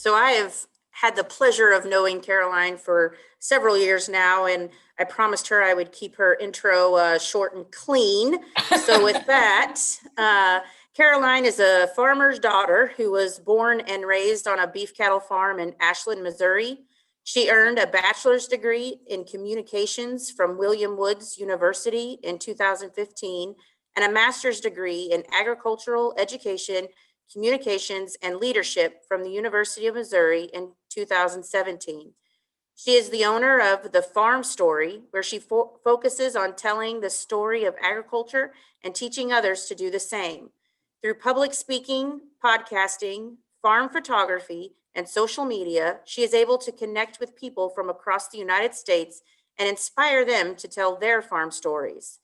So I have had the pleasure of knowing Caroline for several years now, and I promised her I would keep her intro short and clean. So with that, Caroline is a farmer's daughter who was born and raised on a beef cattle farm in Ashland, Missouri. She earned a bachelor's degree in communications from William Woods University in 2015 and a master's degree in agricultural education, communications, and leadership from the University of Missouri in 2017. She is the owner of The Farm Story, where she focuses on telling the story of agriculture and teaching others to do the same. Through public speaking, podcasting, farm photography, and social media, she is able to connect with people from across the United States and inspire them to tell their farm stories.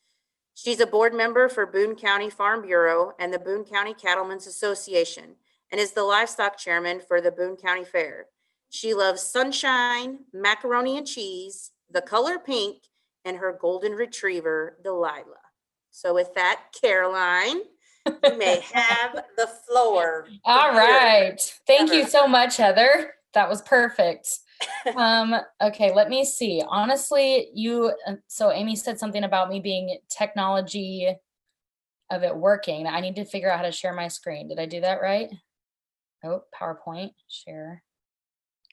She's a board member for Boone County Farm Bureau and the Boone County Cattlemen's Association and is the livestock chairman for the Boone County Fair. She loves sunshine, macaroni and cheese, the color pink, and her golden retriever, Delilah. So with that, Caroline, you may have the floor. All right. Thank you so much, Heather. That was perfect. Okay, let me see. Honestly, so Amy said something about me being technology of it working. I need to figure out how to share my screen. Did I do that right? Oh, PowerPoint, share.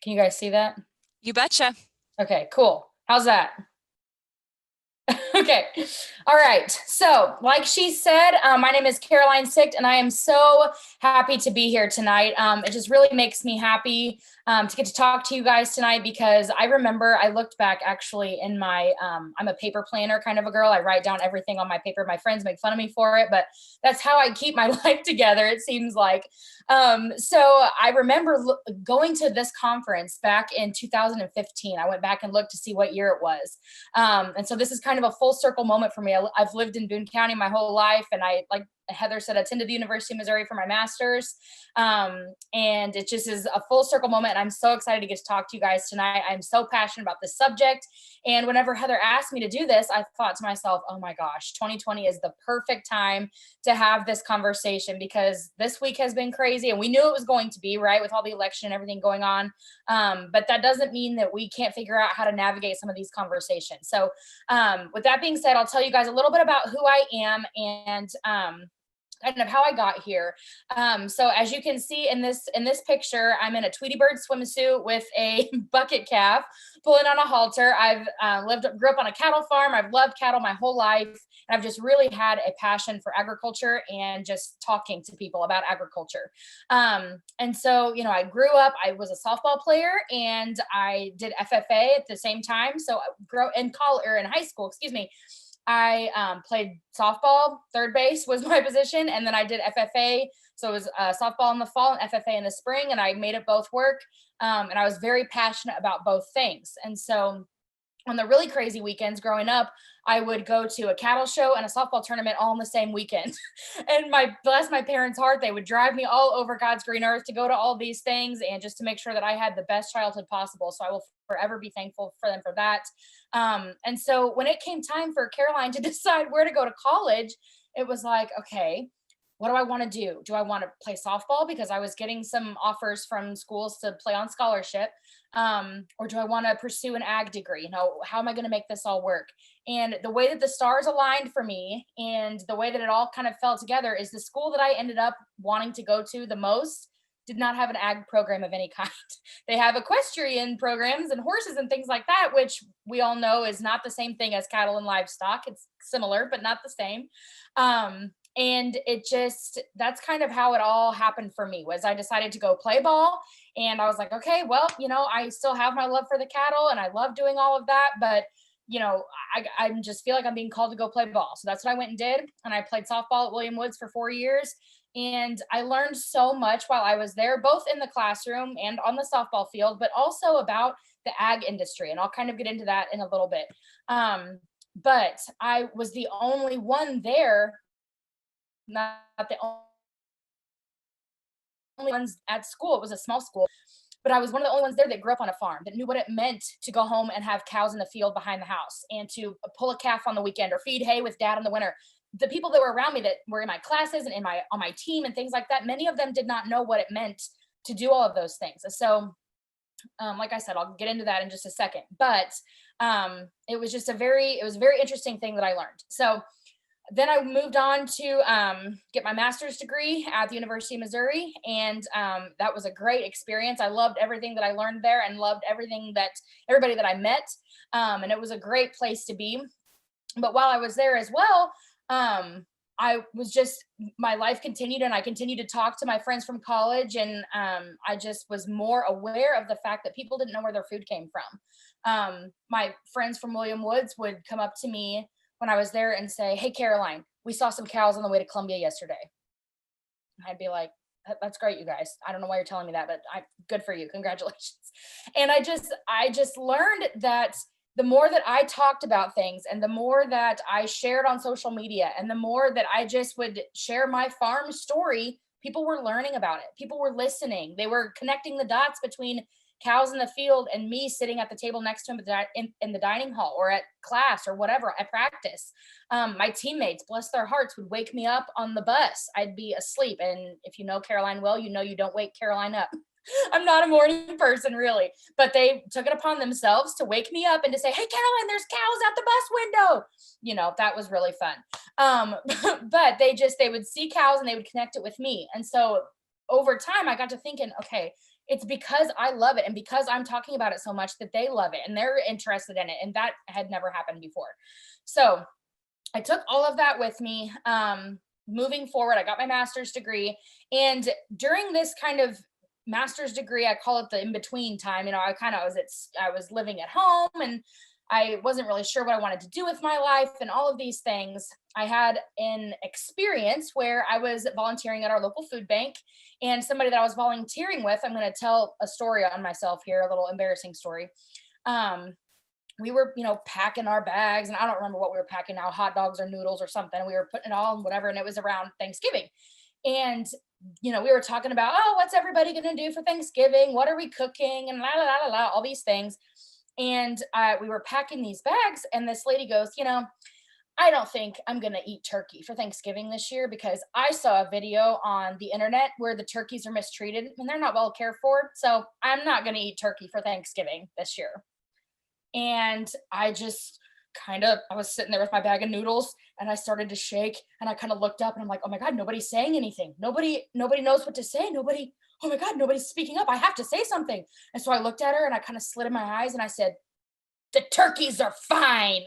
Can you guys see that? You betcha. Okay, cool. How's that? Okay. All right. So like she said, my name is Caroline Sicht, and I am so happy to be here tonight. It just really makes me happy to get to talk to you guys tonight, because I remember I looked back actually in my, I'm a paper planner kind of a girl. I write down everything on my paper. My friends make fun of me for it, but that's how I keep my life together, it seems like. So I remember going to this conference back in 2015. I went back and looked to see what year it was. And so this is kind of a full circle moment for me. I've lived in Boone County my whole life, and I, like Heather said, attended the University of Missouri for my master's. And it just is a full circle moment. And I'm so excited to get to talk to you guys tonight. I'm so passionate about this subject. And whenever Heather asked me to do this, I thought to myself, oh my gosh, 2020 is the perfect time to have this conversation, because this week has been crazy, and we knew it was going to be, right, with all the election and everything going on. But that doesn't mean that we can't figure out how to navigate some of these conversations. So with that being said, I'll tell you guys a little bit about who I am and kind of how I got here. So as you can see in this picture, I'm in a Tweety Bird swimsuit with a bucket calf pulling on a halter. I've grew up on a cattle farm. I've loved cattle my whole life. And I've just really had a passion for agriculture and just talking to people about agriculture. And so, you know, I grew up, I was a softball player, and I did FFA at the same time. So in high school, I played softball. Third base was my position. And then I did FFA. So it was softball in the fall and FFA in the spring. And I made it both work. And I was very passionate about both things. And so on the really crazy weekends growing up, I would go to a cattle show and a softball tournament all in the same weekend. And bless my parents' heart, they would drive me all over God's green earth to go to all these things, and just to make sure that I had the best childhood possible. So I will forever be thankful for them for that. And so when it came time for Caroline to decide where to go to college, it was like, okay, what do I want to do? Do I want to play softball, because I was getting some offers from schools to play on scholarship? Or do I want to pursue an ag degree? You know, how am I going to make this all work? And the way that the stars aligned for me, and the way that it all kind of fell together, is the school that I ended up wanting to go to the most did not have an ag program of any kind. They have equestrian programs and horses and things like that, which we all know is not the same thing as cattle and livestock. It's similar, but not the same. And that's kind of how it all happened for me. Was I decided to go play ball, and I was like, okay, well, you know, I still have my love for the cattle and I love doing all of that, but you know, I just feel like I'm being called to go play ball. So that's what I went and did. And I played softball at William Woods for 4 years. And I learned so much while I was there, both in the classroom and on the softball field, but also about the ag industry. And I'll kind of get into that in a little bit. But I was the only one there, not the only ones at school. It was a small school, but I was one of the only ones there that grew up on a farm, that knew what it meant to go home and have cows in the field behind the house, and to pull a calf on the weekend, or feed hay with dad in the winter. The people that were around me, that were in my classes and on my team and things like that, many of them did not know what it meant to do all of those things. So like I said, I'll get into that in just a second, but it was just it was a very interesting thing that I learned. So then I moved on to get my master's degree at the University of Missouri. And that was a great experience. I loved everything that I learned there and loved everybody that I met. And it was a great place to be. But while I was there as well, I was just, my life continued, and I continued to talk to my friends from college. And I just was more aware of the fact that people didn't know where their food came from. My friends from William Woods would come up to me when I was there and say, "Hey, Caroline, we saw some cows on the way to Columbia yesterday." I'd be like, "That's great, you guys. I don't know why you're telling me that, but good for you. Congratulations." And I just learned that the more that I talked about things, and the more that I shared on social media, and the more that I just would share my farm story, people were learning about it. People were listening. They were connecting the dots between cows in the field and me sitting at the table next to him in the dining hall, or at class, or whatever, at practice. My teammates, bless their hearts, would wake me up on the bus. I'd be asleep. And if you know Caroline well, you know you don't wake Caroline up. I'm not a morning person, really, but they took it upon themselves to wake me up and to say, "Hey, Caroline, there's cows out the bus window." That was really fun. But they would see cows and they would connect it with me. And so over time, I got to thinking, okay, it's because I love it, and because I'm talking about it so much, that they love it and they're interested in it. And that had never happened before. So I took all of that with me. Moving forward, I got my master's degree. And during this kind of master's degree, I call it the in-between time, I was living at home, and I wasn't really sure what I wanted to do with my life and all of these things. I had an experience where I was volunteering at our local food bank, and somebody that I was volunteering with, I'm going to tell a story on myself here, a little embarrassing story. We were, packing our bags, and I don't remember what we were packing now, hot dogs or noodles or something. We were putting it all in whatever, and it was around Thanksgiving. And, we were talking about, oh, what's everybody going to do for Thanksgiving? What are we cooking? And all these things. And we were packing these bags, and this lady goes, "I don't think I'm going to eat turkey for Thanksgiving this year, because I saw a video on the internet where the turkeys are mistreated and they're not well cared for. So I'm not going to eat turkey for Thanksgiving this year." And I just I was sitting there with my bag of noodles, and I started to shake, and I kind of looked up, and I'm like, "Oh my God, nobody's saying anything. Nobody knows what to say. Oh my God, nobody's speaking up. I have to say something." And so I looked at her, and I kind of slid in my eyes, and I said, "The turkeys are fine."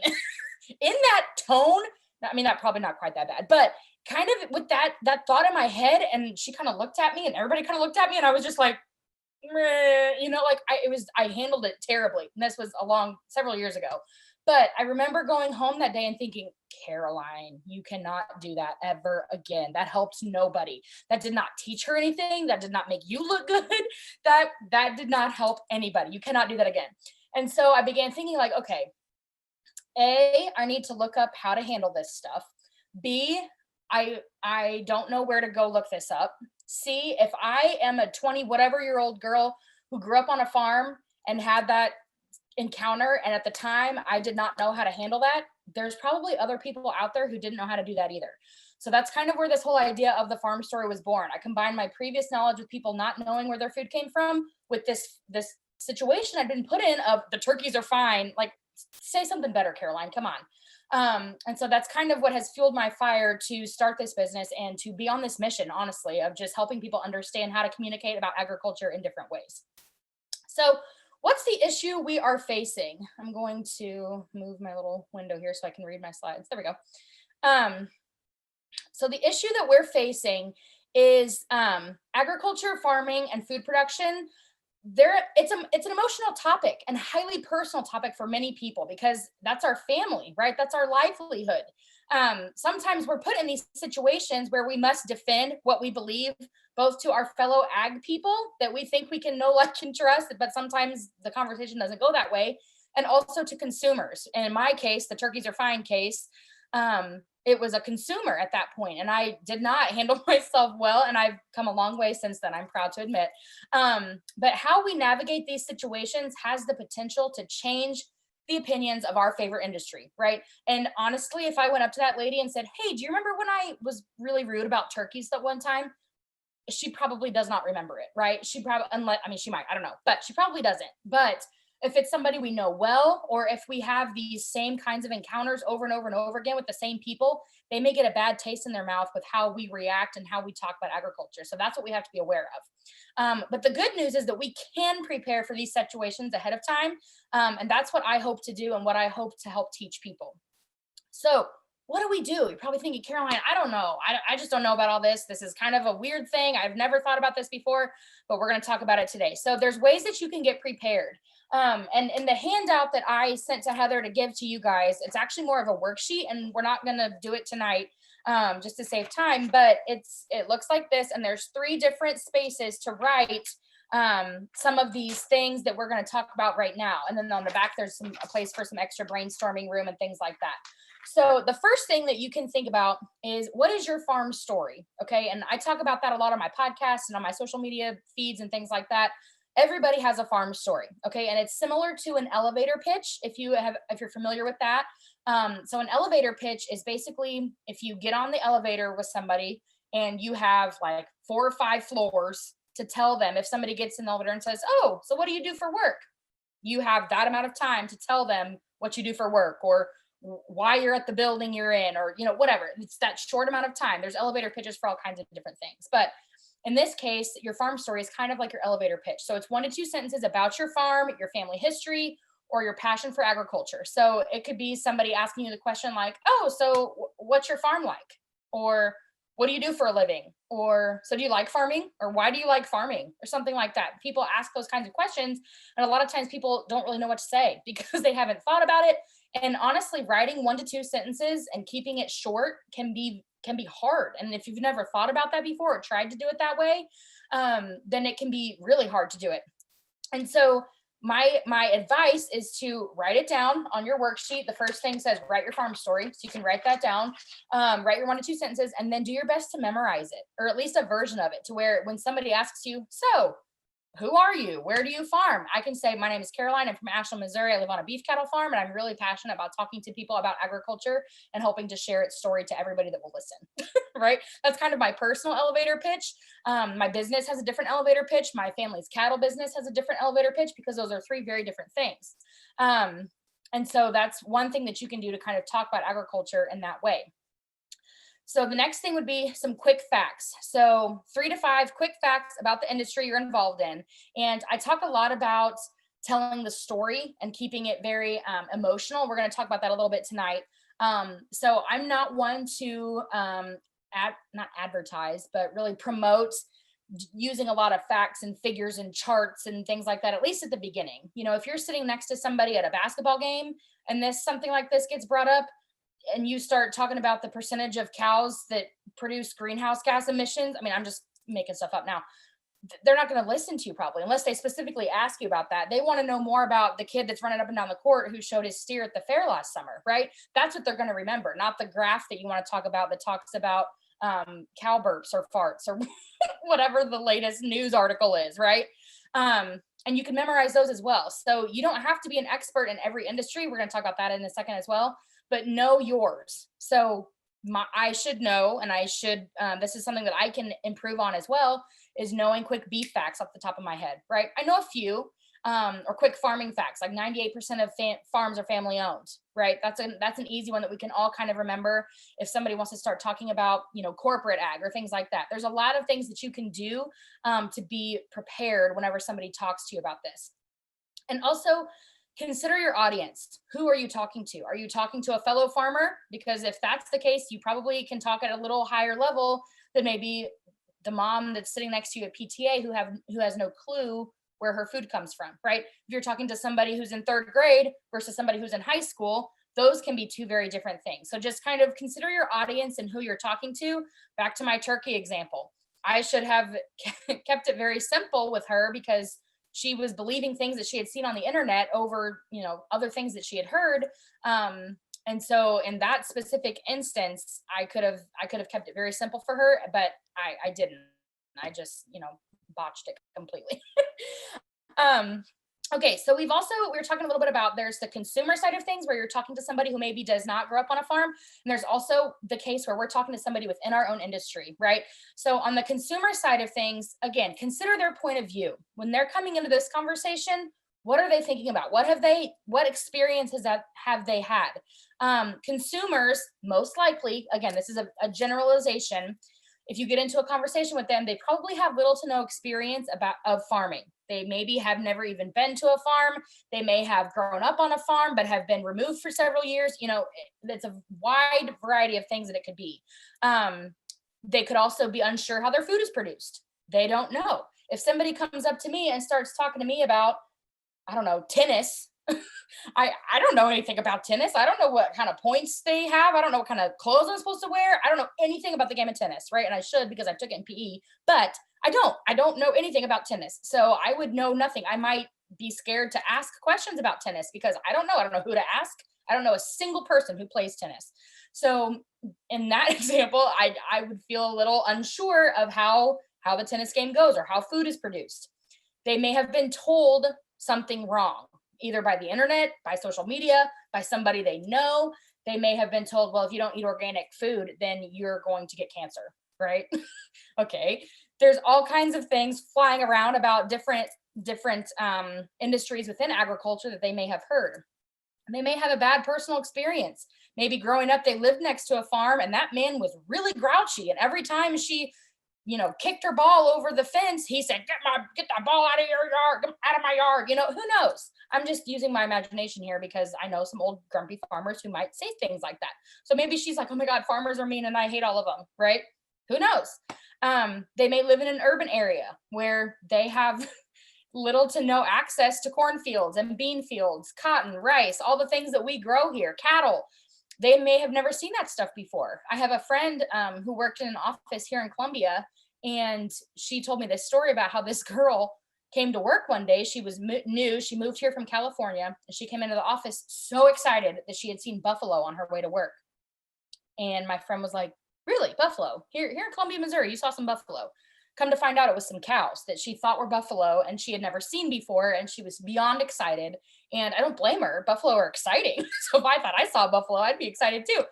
In that tone, I mean, that probably not quite that bad, but kind of with that thought in my head. And she kind of looked at me, and everybody kind of looked at me, and I was just like, "Meh," I handled it terribly. And this was several years ago. But I remember going home that day and thinking, "Caroline, you cannot do that ever again. That helped nobody. That did not teach her anything. That did not make you look good. That did not help anybody. You cannot do that again." And so I began thinking, like, okay, A, I need to look up how to handle this stuff. B, I don't know where to go look this up. C, if I am a 20 whatever year old girl who grew up on a farm and had that encounter, and at the time I did not know how to handle that, there's probably other people out there who didn't know how to do that either. So that's kind of where this whole idea of the farm story was born. I combined my previous knowledge with people not knowing where their food came from with this situation I'd been put in of the turkeys are fine. Like, say something better, Caroline, come on. And so that's kind of what has fueled my fire to start this business and to be on this mission, honestly, of just helping people understand how to communicate about agriculture in different ways. So what's the issue we are facing? I'm going to move my little window here so I can read my slides. There we go. So the issue that we're facing is agriculture, farming, and food production. It's an emotional topic and highly personal topic for many people, because that's our family, right? That's our livelihood. Sometimes we're put in these situations where we must defend what we believe, both to our fellow ag people that we think we can know, like, and trust, but sometimes the conversation doesn't go that way, and also to consumers. And in my case, the turkeys are fine case, it was a consumer at that point, and I did not handle myself well, and I've come a long way since then, I'm proud to admit. But how we navigate these situations has the potential to change the opinions of our favorite industry, right? And honestly, if I went up to that lady and said, "Hey, do you remember when I was really rude about turkeys that one time?" she probably does not remember it, right? She probably, unless, I mean, she might, I don't know, but she probably doesn't. But if it's somebody we know well, or if we have these same kinds of encounters over and over and over again with the same people, they may get a bad taste in their mouth with how we react and how we talk about agriculture. So that's what we have to be aware of. But the good news is that we can prepare for these situations ahead of time. And that's what I hope to do and what I hope to help teach people. So what do we do? You're probably thinking, Caroline, I don't know. I just don't know about all this. This is kind of a weird thing. I've never thought about this before, but we're going to talk about it today. So there's ways that you can get prepared. And in the handout that I sent to Heather to give to you guys, it's actually more of a worksheet, and we're not going to do it tonight just to save time, but it looks like this. And there's 3 different spaces to write some of these things that we're going to talk about right now. And then on the back, there's a place for some extra brainstorming room and things like that. So the first thing that you can think about is, what is your farm story? Okay. And I talk about that a lot on my podcast and on my social media feeds and things like that. Everybody has a farm story. Okay. And it's similar to an elevator pitch. If you're familiar with that. So an elevator pitch is basically, if you get on the elevator with somebody and you have like 4 or 5 floors to tell them, if somebody gets in the elevator and says, oh, so what do you do for work? You have that amount of time to tell them what you do for work, or why you're at the building you're in, or, whatever. It's that short amount of time. There's elevator pitches for all kinds of different things. But in this case, your farm story is kind of like your elevator pitch. So it's 1 to 2 sentences about your farm, your family history, or your passion for agriculture. So it could be somebody asking you the question like, oh, so what's your farm like? Or what do you do for a living? Or so do you like farming? Or why do you like farming? Or something like that. People ask those kinds of questions. And a lot of times people don't really know what to say because they haven't thought about it. And honestly, writing 1 to 2 sentences and keeping it short can be hard. And if you've never thought about that before or tried to do it that way, then it can be really hard to do it. And so my advice is to write it down on your worksheet. The first thing says write your farm story, so you can write that down. Write your 1 to 2 sentences, and then do your best to memorize it, or at least a version of it, to where when somebody asks you, so who are you? Where do you farm? I can say, my name is Caroline. I'm from Ashland, Missouri. I live on a beef cattle farm, and I'm really passionate about talking to people about agriculture and hoping to share its story to everybody that will listen, right? That's kind of my personal elevator pitch. My business has a different elevator pitch. My family's cattle business has a different elevator pitch, because those are 3 very different things. And so that's one thing that you can do to kind of talk about agriculture in that way. So the next thing would be some quick facts. So 3 to 5 quick facts about the industry you're involved in. And I talk a lot about telling the story and keeping it very emotional. We're going to talk about that a little bit tonight. So I'm not one to not advertise, but really promote using a lot of facts and figures and charts and things like that, at least at the beginning. If you're sitting next to somebody at a basketball game and something like this gets brought up, and you start talking about the percentage of cows that produce greenhouse gas emissions, I mean, I'm just making stuff up now. They're not going to listen to you probably, unless they specifically ask you about that. They want to know more about the kid that's running up and down the court who showed his steer at the fair last summer, right? That's what they're going to remember, not the graph that you want to talk about that talks about cow burps or farts or whatever the latest news article is, right? And you can memorize those as well. So you don't have to be an expert in every industry. We're going to talk about that in a second as well. But know yours. So I should know, and this is something that I can improve on as well, is knowing quick beef facts off the top of my head, right? I know a few, or quick farming facts, like 98% of farms are family owned, right? That's an easy one that we can all kind of remember if somebody wants to start talking about, corporate ag or things like that. There's a lot of things that you can do to be prepared whenever somebody talks to you about this. And also, consider your audience. Who are you talking to? Are you talking to a fellow farmer? Because if that's the case, you probably can talk at a little higher level than maybe the mom that's sitting next to you at PTA who has no clue where her food comes from, right? If you're talking to somebody who's in 3rd grade versus somebody who's in high school, those can be 2 very different things. So just kind of consider your audience and who you're talking to. Back to my turkey example. I should have kept it very simple with her, because she was believing things that she had seen on the internet over, other things that she had heard. And so in that specific instance, I could have kept it very simple for her, but I didn't. I just, botched it completely. Okay, so we were talking a little bit about there's the consumer side of things where you're talking to somebody who maybe does not grow up on a farm. And there's also the case where we're talking to somebody within our own industry, right? So on the consumer side of things, again, consider their point of view. When they're coming into this conversation, what are they thinking about? What experiences have they had? Consumers, most likely, again, this is a generalization. If you get into a conversation with them, they probably have little to no experience of farming. They maybe have never even been to a farm. They may have grown up on a farm, but have been removed for several years. It's a wide variety of things that it could be. They could also be unsure how their food is produced. They don't know. If somebody comes up to me and starts talking to me about, I don't know, tennis, I don't know anything about tennis. I don't know what kind of points they have. I don't know what kind of clothes I'm supposed to wear. I don't know anything about the game of tennis, right? And I should, because I took it in PE, but I don't know anything about tennis. So I would know nothing. I might be scared to ask questions about tennis because I don't know. I don't know who to ask. I don't know a single person who plays tennis. So in that example, I would feel a little unsure of how the tennis game goes or how food is produced. They may have been told something wrong, either by the internet, by social media, by somebody they know. They may have been told, well, if you don't eat organic food, then you're going to get cancer, right? Okay. There's all kinds of things flying around about different industries within agriculture that they may have heard. They may have a bad personal experience. Maybe growing up, they lived next to a farm and that man was really grouchy. And every time she kicked her ball over the fence, he said, get that ball out of your yard, out of my yard. Who knows? I'm just using my imagination here because I know some old grumpy farmers who might say things like that. So maybe she's like, oh my God, farmers are mean and I hate all of them, right? Who knows? They may live in an urban area where they have little to no access to cornfields and bean fields, cotton, rice, all the things that we grow here, cattle. They may have never seen that stuff before. I have a friend who worked in an office here in Columbia, and she told me this story about how this girl came to work one day. She was new. She moved here from California, and she came into the office so excited that she had seen buffalo on her way to work. And my friend was like, really, buffalo? Here in Columbia, Missouri, you saw some buffalo. Come to find out, it was some cows that she thought were buffalo and she had never seen before, and she was beyond excited. And I don't blame her. Buffalo are exciting. So if I thought I saw buffalo, I'd be excited too.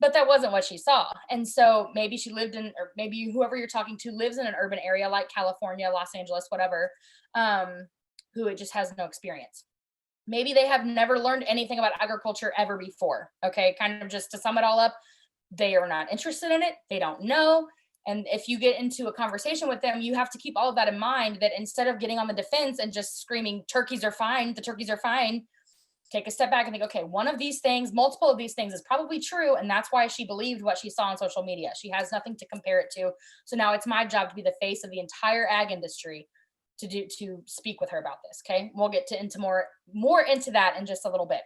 But that wasn't what she saw. And so maybe she lived in, or maybe whoever you're talking to lives in an urban area like California, Los Angeles, whatever, who it just has no experience. Maybe they have never learned anything about agriculture ever before. Okay, kind of just to sum it all up, they are not interested in it. They don't know. And if you get into a conversation with them, you have to keep all of that in mind, that instead of getting on the defense and just screaming, turkeys are fine, the turkeys are fine, take a step back and think, okay, one of these things, multiple of these things is probably true. And that's why she believed what she saw on social media. She has nothing to compare it to. So now it's my job to be the face of the entire ag industry to speak with her about this. Okay. We'll get into more into that in just a little bit.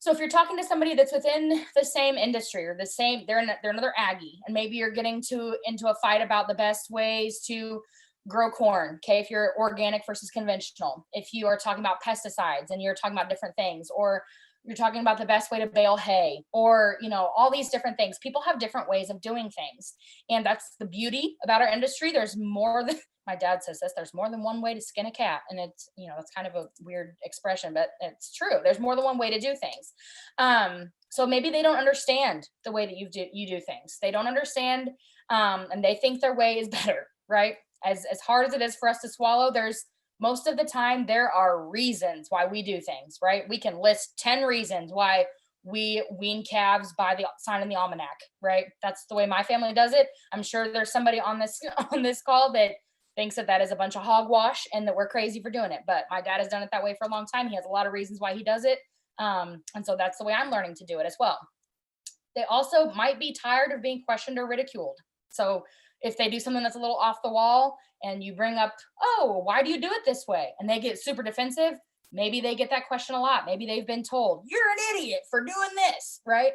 So if you're talking to somebody that's within the same industry or they're another Aggie, and maybe you're getting into a fight about the best ways to grow corn. Okay. If you're organic versus conventional, if you are talking about pesticides and you're talking about different things, or you're talking about the best way to bale hay, or, all these different things, people have different ways of doing things. And that's the beauty about our industry. There's more than, my dad says this, there's more than one way to skin a cat. And it's, it's kind of a weird expression, but it's true. There's more than one way to do things. So maybe they don't understand the way that you do things. They don't understand, and they think their way is better, right? As hard as it is for us to swallow, most of the time there are reasons why we do things, right? We can list 10 reasons why we wean calves by the sign in the almanac, right? That's the way my family does it. I'm sure there's somebody on this call that thinks that is a bunch of hogwash and that we're crazy for doing it. But my dad has done it that way for a long time. He has a lot of reasons why he does it. And so that's the way I'm learning to do it as well. They also might be tired of being questioned or ridiculed. So if they do something that's a little off the wall and you bring up, oh, why do you do it this way? And they get super defensive. Maybe they get that question a lot. Maybe they've been told, you're an idiot for doing this, right?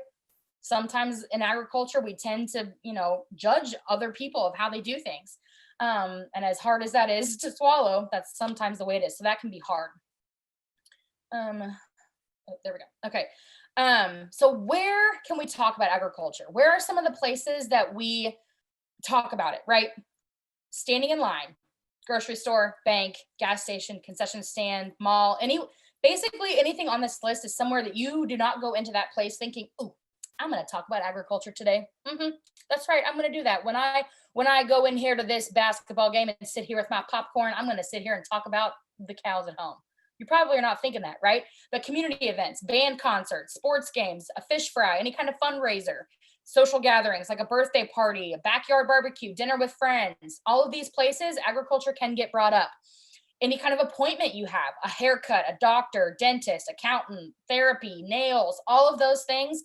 Sometimes in agriculture, we tend to, judge other people of how they do things. And as hard as that is to swallow, that's sometimes the way it is. So that can be hard. There we go. Okay. So where can we talk about agriculture? Where are some of the places that we talk about it, right? Standing in line, grocery store, bank, gas station, concession stand, mall, basically anything on this list is somewhere that you do not go into that place thinking, oh, I'm going to talk about agriculture today. That's right. I'm going to do that. When I go in here to this basketball game and sit here with my popcorn, I'm going to sit here and talk about the cows at home. You probably are not thinking that, right? But community events, band concerts, sports games, a fish fry, any kind of fundraiser, social gatherings like a birthday party, a backyard barbecue, dinner with friends, all of these places, agriculture can get brought up. Any kind of appointment you have, a haircut, a doctor, dentist, accountant, therapy, nails, all of those things.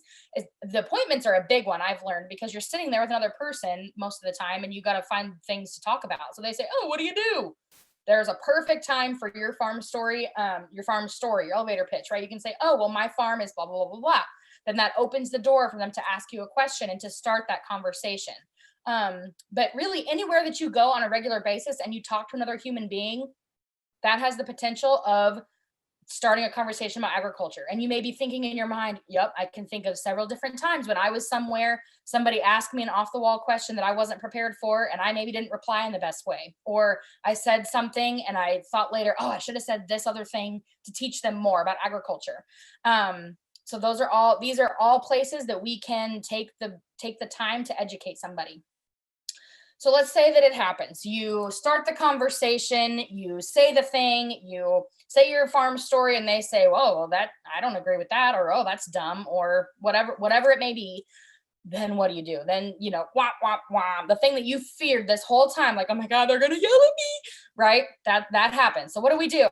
The appointments are a big one, I've learned, because you're sitting there with another person most of the time and you got to find things to talk about. So they say, oh, what do you do? There's a perfect time for your farm story, your elevator pitch, right? You can say, oh, well, my farm is blah, blah, blah, blah, blah. Then that opens the door for them to ask you a question and to start that conversation. But really anywhere that you go on a regular basis and you talk to another human being, that has the potential of starting a conversation about agriculture. And you may be thinking in your mind, yep, I can think of several different times when I was somewhere, somebody asked me an off the wall question that I wasn't prepared for, and I maybe didn't reply in the best way. Or I said something and I thought later, oh, I should have said this other thing to teach them more about agriculture. So these are all places that we can take the time to educate somebody. So let's say that it happens. You start the conversation, you say the thing, you say your farm story, and they say, "Whoa, that I don't agree with that," or "Oh, that's dumb," or whatever it may be. Then what do? Then, wah, wah, wah, the thing that you feared this whole time, like, oh my God, they're gonna yell at me, right? That happens. So what do we do?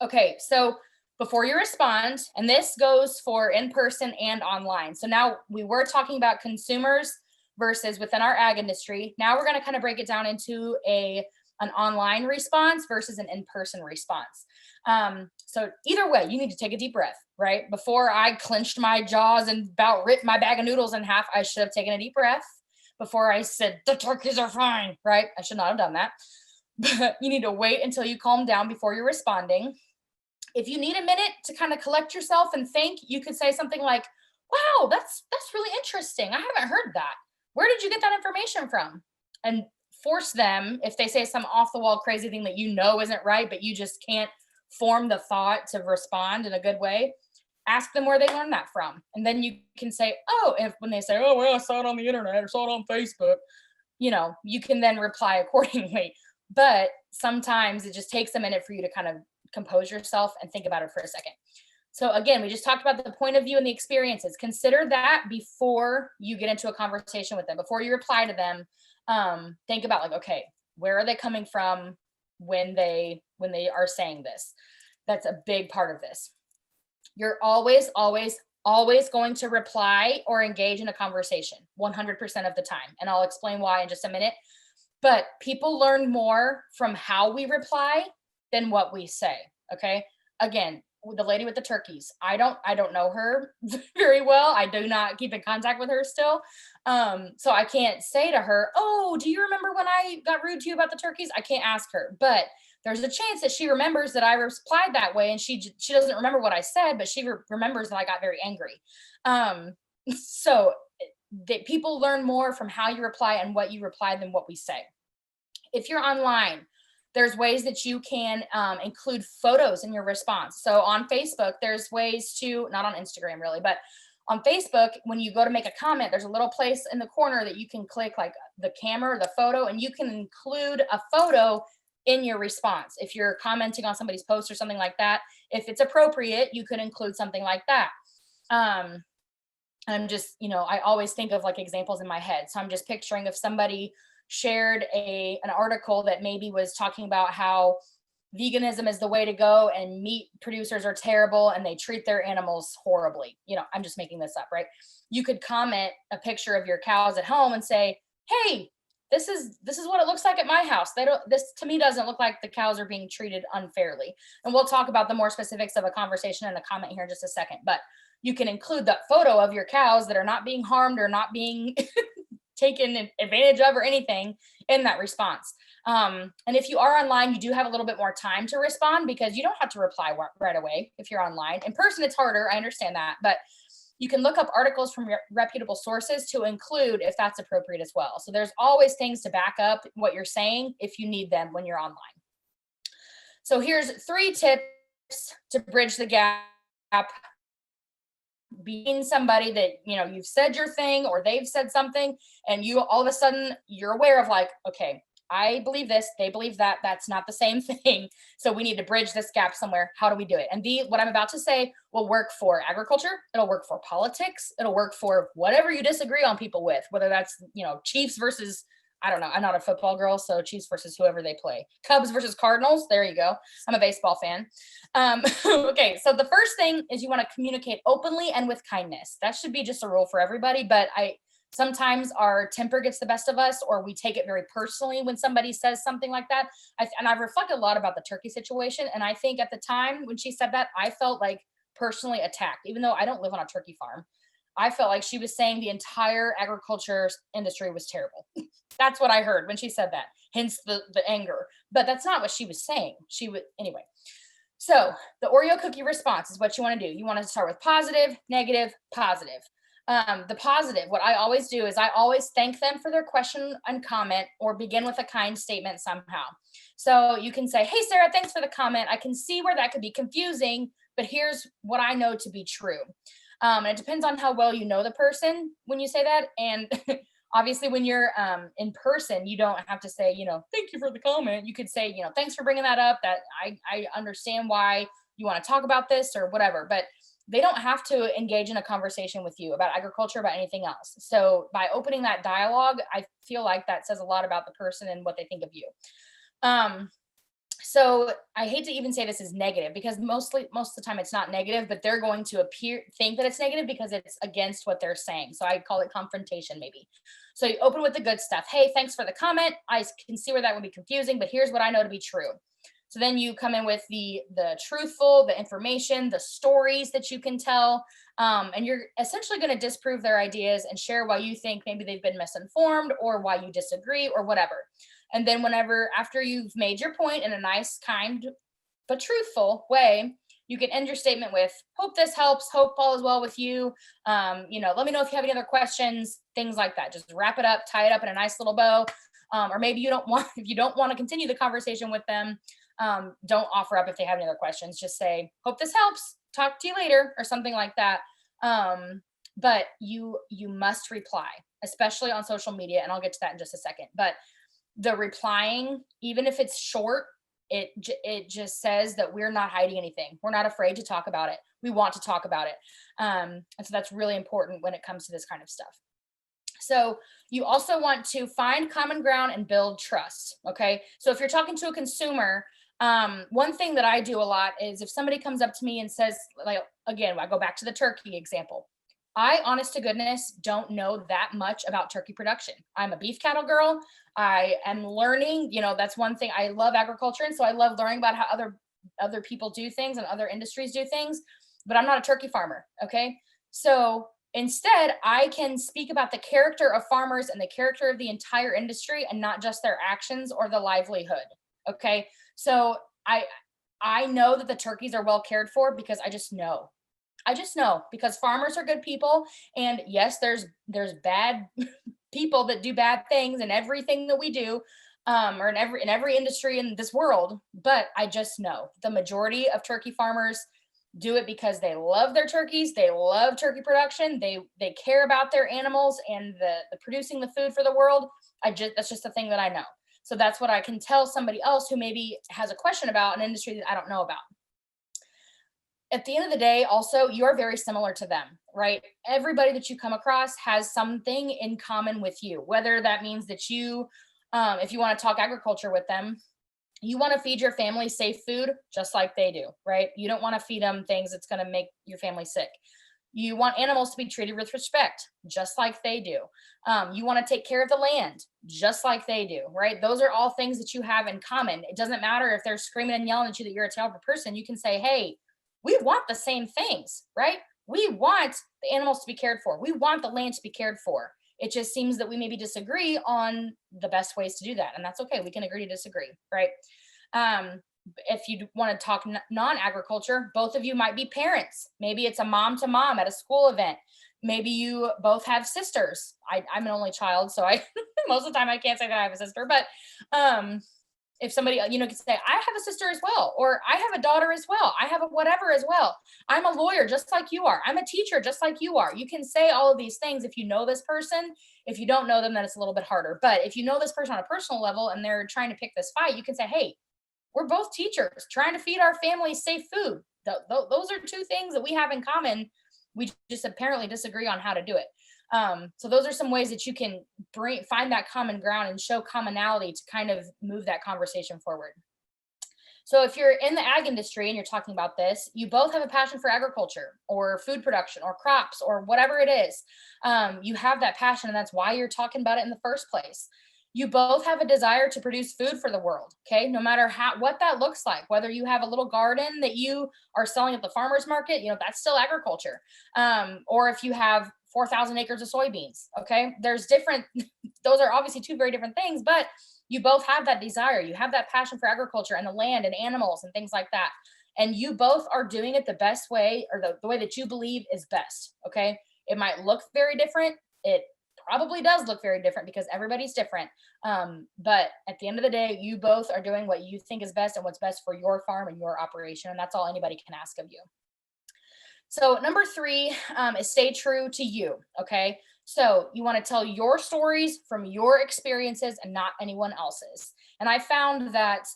Okay, so before you respond, and this goes for in person and online. So now we were talking about consumers versus within our ag industry. Now we're going to kind of break it down into an online response versus an in-person response. So either way, you need to take a deep breath, right? Before I clenched my jaws and about ripped my bag of noodles in half, I should have taken a deep breath. Before I said, the turkeys are fine, right? I should not have done that. But you need to wait until you calm down before you're responding. If you need a minute to kind of collect yourself and think, you could say something like, wow, that's really interesting. I haven't heard that. Where did you get that information from? And force them, if they say some off the wall crazy thing that isn't right, but you just can't form the thought to respond in a good way, ask them where they learned that from. And then you can say, oh, when they say, oh, well, I saw it on the internet or saw it on Facebook, you can then reply accordingly. But sometimes it just takes a minute for you to kind of compose yourself and think about it for a second. So again, we just talked about the point of view and the experiences. Consider that before you get into a conversation with them, before you reply to them. Think about okay, where are they coming from when they are saying this? That's a big part of this. You're always going to reply or engage in a conversation 100% of the time. And I'll explain why in just a minute. But people learn more from how we reply than what we say. Okay. Again, the lady with the turkeys, I don't know her very well. I do not keep in contact with her still. So I can't say to her, oh, do you remember when I got rude to you about the turkeys? I can't ask her, but there's a chance that she remembers that I replied that way, and she doesn't remember what I said, but she remembers that I got very angry. So that people learn more from how you reply and what you reply than what we say. If you're online, there's ways that you can include photos in your response. So on Facebook, there's ways to, not on Instagram really, but on Facebook, when you go to make a comment, there's a little place in the corner that you can click like the camera or the photo, and you can include a photo in your response. If you're commenting on somebody's post or something like that, if it's appropriate, you could include something like that. I'm just, I always think of like examples in my head. So I'm just picturing if somebody shared an article that maybe was talking about how veganism is the way to go and meat producers are terrible and they treat their animals horribly. I'm just making this up, right? You could comment a picture of your cows at home and say, hey, this is what it looks like at my house. This to me doesn't look like the cows are being treated unfairly. And we'll talk about the more specifics of a conversation and a comment here in just a second, but you can include that photo of your cows that are not being harmed or not being taken advantage of or anything in that response. And if you are online, you do have a little bit more time to respond because you don't have to reply right away if you're online. In person, it's harder. I understand that. But you can look up articles from reputable sources to include if that's appropriate as well. So there's always things to back up what you're saying if you need them when you're online. So here's 3 tips to bridge the gap being somebody that, you know, you've said your thing or they've said something and you all of a sudden you're aware of like, okay, I believe this, they believe that, that's not the same thing. So we need to bridge this gap somewhere. How do we do it? And what I'm about to say will work for agriculture. It'll work for politics. It'll work for whatever you disagree on people with, whether that's, you know, Chiefs versus, I don't know. I'm not a football girl, so Chiefs versus whoever they play. Cubs versus Cardinals. There you go. I'm a baseball fan. Okay, so the first thing is you want to communicate openly and with kindness. That should be just a rule for everybody, but sometimes our temper gets the best of us, or we take it very personally when somebody says something like that. And I've reflected a lot about the turkey situation, and I think at the time when she said that, I felt like personally attacked, even though I don't live on a turkey farm. I felt like she was saying the entire agriculture industry was terrible. That's what I heard when she said that, hence the anger. But that's not what she was saying. Anyway. So the Oreo cookie response is what you want to do. You want to start with positive, negative, positive. The positive, what I always do is I always thank them for their question and comment or begin with a kind statement somehow. So you can say, hey, Sarah, thanks for the comment. I can see where that could be confusing, but here's what I know to be true. And it depends on how well you know the person when you say that. And obviously when you're in person, you don't have to say, you know, thank you for the comment. You could say, you know, thanks for bringing that up, that I understand why you want to talk about this or whatever, but they don't have to engage in a conversation with you about agriculture, about anything else. So by opening that dialogue, I feel like that says a lot about the person and what they think of you. So I hate to even say this is negative because most of the time it's not negative, but they're going to think that it's negative because it's against what they're saying. So I call it confrontation maybe. So you open with the good stuff. Hey, thanks for the comment. I can see where that would be confusing, but here's what I know to be true. So then you come in with the truthful, the information, the stories that you can tell, and you're essentially going to disprove their ideas and share why you think maybe they've been misinformed or why you disagree or whatever. And then after you've made your point in a nice, kind, but truthful way, you can end your statement with, hope this helps, hope all is well with you. Let me know if you have any other questions, things like that. Just wrap it up, tie it up in a nice little bow. Or maybe if you don't want to continue the conversation with them, don't offer up if they have any other questions. Just say, hope this helps, talk to you later, or something like that. But you must reply, especially on social media. And I'll get to that in just a second. But the replying, even if it's short, it just says that we're not hiding anything. We're not afraid to talk about it. We want to talk about it. And so that's really important when it comes to this kind of stuff. So you also want to find common ground and build trust. Okay. So if you're talking to a consumer, one thing that I do a lot is if somebody comes up to me and says, like, again, I go back to the turkey example. I, honest to goodness, don't know that much about turkey production. I'm a beef cattle girl. I am learning, that's one thing. I love agriculture. And so I love learning about how other people do things and other industries do things, but I'm not a turkey farmer. Okay. So instead, I can speak about the character of farmers and the character of the entire industry and not just their actions or the livelihood. Okay. So I know that the turkeys are well cared for because I just know because farmers are good people. And yes, there's bad people that do bad things in everything that we do, or in every industry in this world. But I just know the majority of turkey farmers do it because they love their turkeys. They love turkey production. They care about their animals and the producing the food for the world. That's just the thing that I know. So that's what I can tell somebody else who maybe has a question about an industry that I don't know about. At the end of the day, also, you're very similar to them, right? Everybody that you come across has something in common with you, whether that means that you, if you want to talk agriculture with them, you want to feed your family safe food just like they do, right? You don't want to feed them things that's going to make your family sick. You want animals to be treated with respect, just like they do. You want to take care of the land, just like they do, right? Those are all things that you have in common. It doesn't matter if they're screaming and yelling at you that you're a terrible person. You can say, hey, we want the same things, right? We want the animals to be cared for. We want the land to be cared for. It just seems that we maybe disagree on the best ways to do that. And that's okay. We can agree to disagree, right? if you want to talk non-agriculture, both of you might be parents. Maybe it's a mom to mom at a school event. Maybe you both have sisters. I'm an only child, so I most of the time I can't say that I have a sister, but if somebody, could say, I have a sister as well, or I have a daughter as well. I have a whatever as well. I'm a lawyer just like you are. I'm a teacher just like you are. You can say all of these things if you know this person. If you don't know them, then it's a little bit harder. But if you know this person on a personal level and they're trying to pick this fight, you can say, hey, we're both teachers trying to feed our families safe food. Those are two things that we have in common. We just apparently disagree on how to do it. So those are some ways that you can find that common ground and show commonality to kind of move that conversation forward. So if you're in the ag industry and you're talking about this, you both have a passion for agriculture or food production or crops or whatever it is. You have that passion, and that's why you're talking about it in the first place. You both have a desire to produce food for the world, okay? No matter what that looks like, whether you have a little garden that you are selling at the farmer's market, that's still agriculture. Or if you have 4,000 acres of soybeans, okay? There's different, those are obviously two very different things, but you both have that desire. You have that passion for agriculture and the land and animals and things like that. And you both are doing it the best way, or the way that you believe is best, okay? It might look very different. It probably does look very different because everybody's different. But at the end of the day, you both are doing what you think is best and what's best for your farm and your operation. And that's all anybody can ask of you. So number 3 is stay true to you. Okay. So you want to tell your stories from your experiences and not anyone else's. And I found that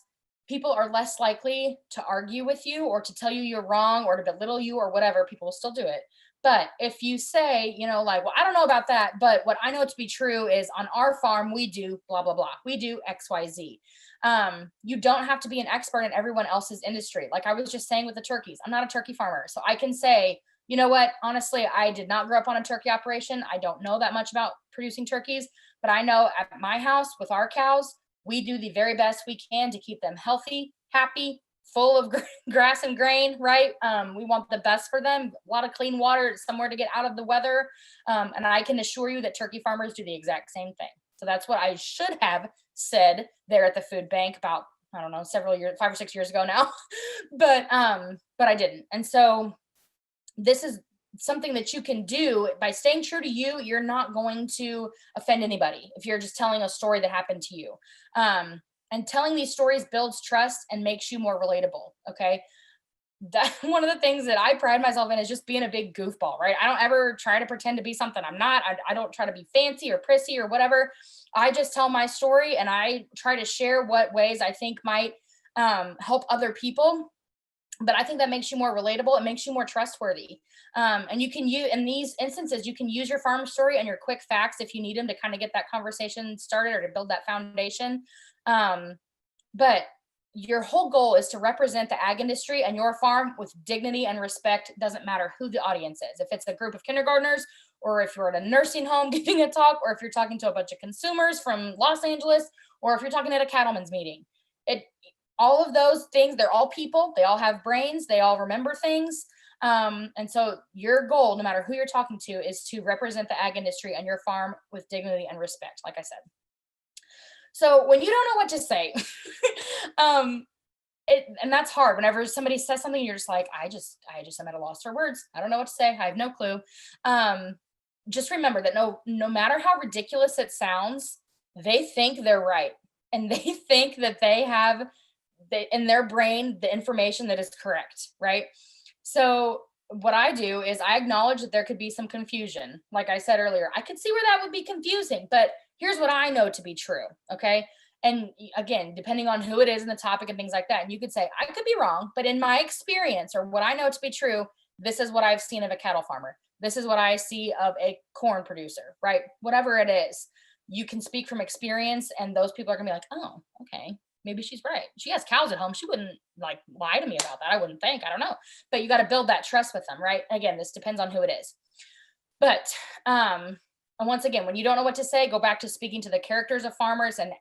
people are less likely to argue with you or to tell you you're wrong or to belittle you or whatever. People will still do it. But if you say, well, I don't know about that, but what I know to be true is on our farm, we do blah, blah, blah. We do X, Y, Z. You don't have to be an expert in everyone else's industry. Like I was just saying with the turkeys, I'm not a turkey farmer. So I can say, you know what, honestly, I did not grow up on a turkey operation. I don't know that much about producing turkeys, but I know at my house with our cows, we do the very best we can to keep them healthy, happy, full of grass and grain, right? We want the best for them, a lot of clean water, somewhere to get out of the weather. And I can assure you that turkey farmers do the exact same thing. So that's what I should have said there at the food bank about, I don't know, several years, 5 or 6 years ago now, but I didn't. And so this is something that you can do by staying true to you. You're not going to offend anybody if you're just telling a story that happened to you. And telling these stories builds trust and makes you more relatable. Okay. That one of the things that I pride myself in is just being a big goofball, right? I don't ever try to pretend to be something I'm not. I don't try to be fancy or prissy or whatever. I just tell my story and I try to share what ways I think might help other people. But I think that makes you more relatable. It makes you more trustworthy. And you can use, in these instances, you can use your farm story and your quick facts if you need them to kind of get that conversation started or to build that foundation. But your whole goal is to represent the ag industry and your farm with dignity and respect. It doesn't matter who the audience is. If it's a group of kindergartners, or if you're at a nursing home giving a talk, or if you're talking to a bunch of consumers from Los Angeles, or if you're talking at a cattleman's meeting, all of those things, they're all people. They all have brains. They all remember things. And so your goal, no matter who you're talking to, is to represent the ag industry and your farm with dignity and respect, like I said. So when you don't know what to say, and that's hard. Whenever somebody says something, you're just like, I just am at a loss for words. I don't know what to say. I have no clue. Just remember that no matter how ridiculous it sounds, they think they're right. And they think that they have in their brain the information that is correct, right? So what I do is I acknowledge that there could be some confusion. Like I said earlier, I could see where that would be confusing, but here's what I know to be true, okay? And again, depending on who it is and the topic and things like that, and you could say, I could be wrong, but in my experience or what I know to be true, this is what I've seen of a cattle farmer. This is what I see of a corn producer, right? Whatever it is, you can speak from experience and those people are gonna be like, oh, okay, maybe she's right. She has cows at home. She wouldn't like lie to me about that. I wouldn't think, I don't know. But you got to build that trust with them, right? Again, this depends on who it is. But and once again, when you don't know what to say, go back to speaking to the characters of farmers and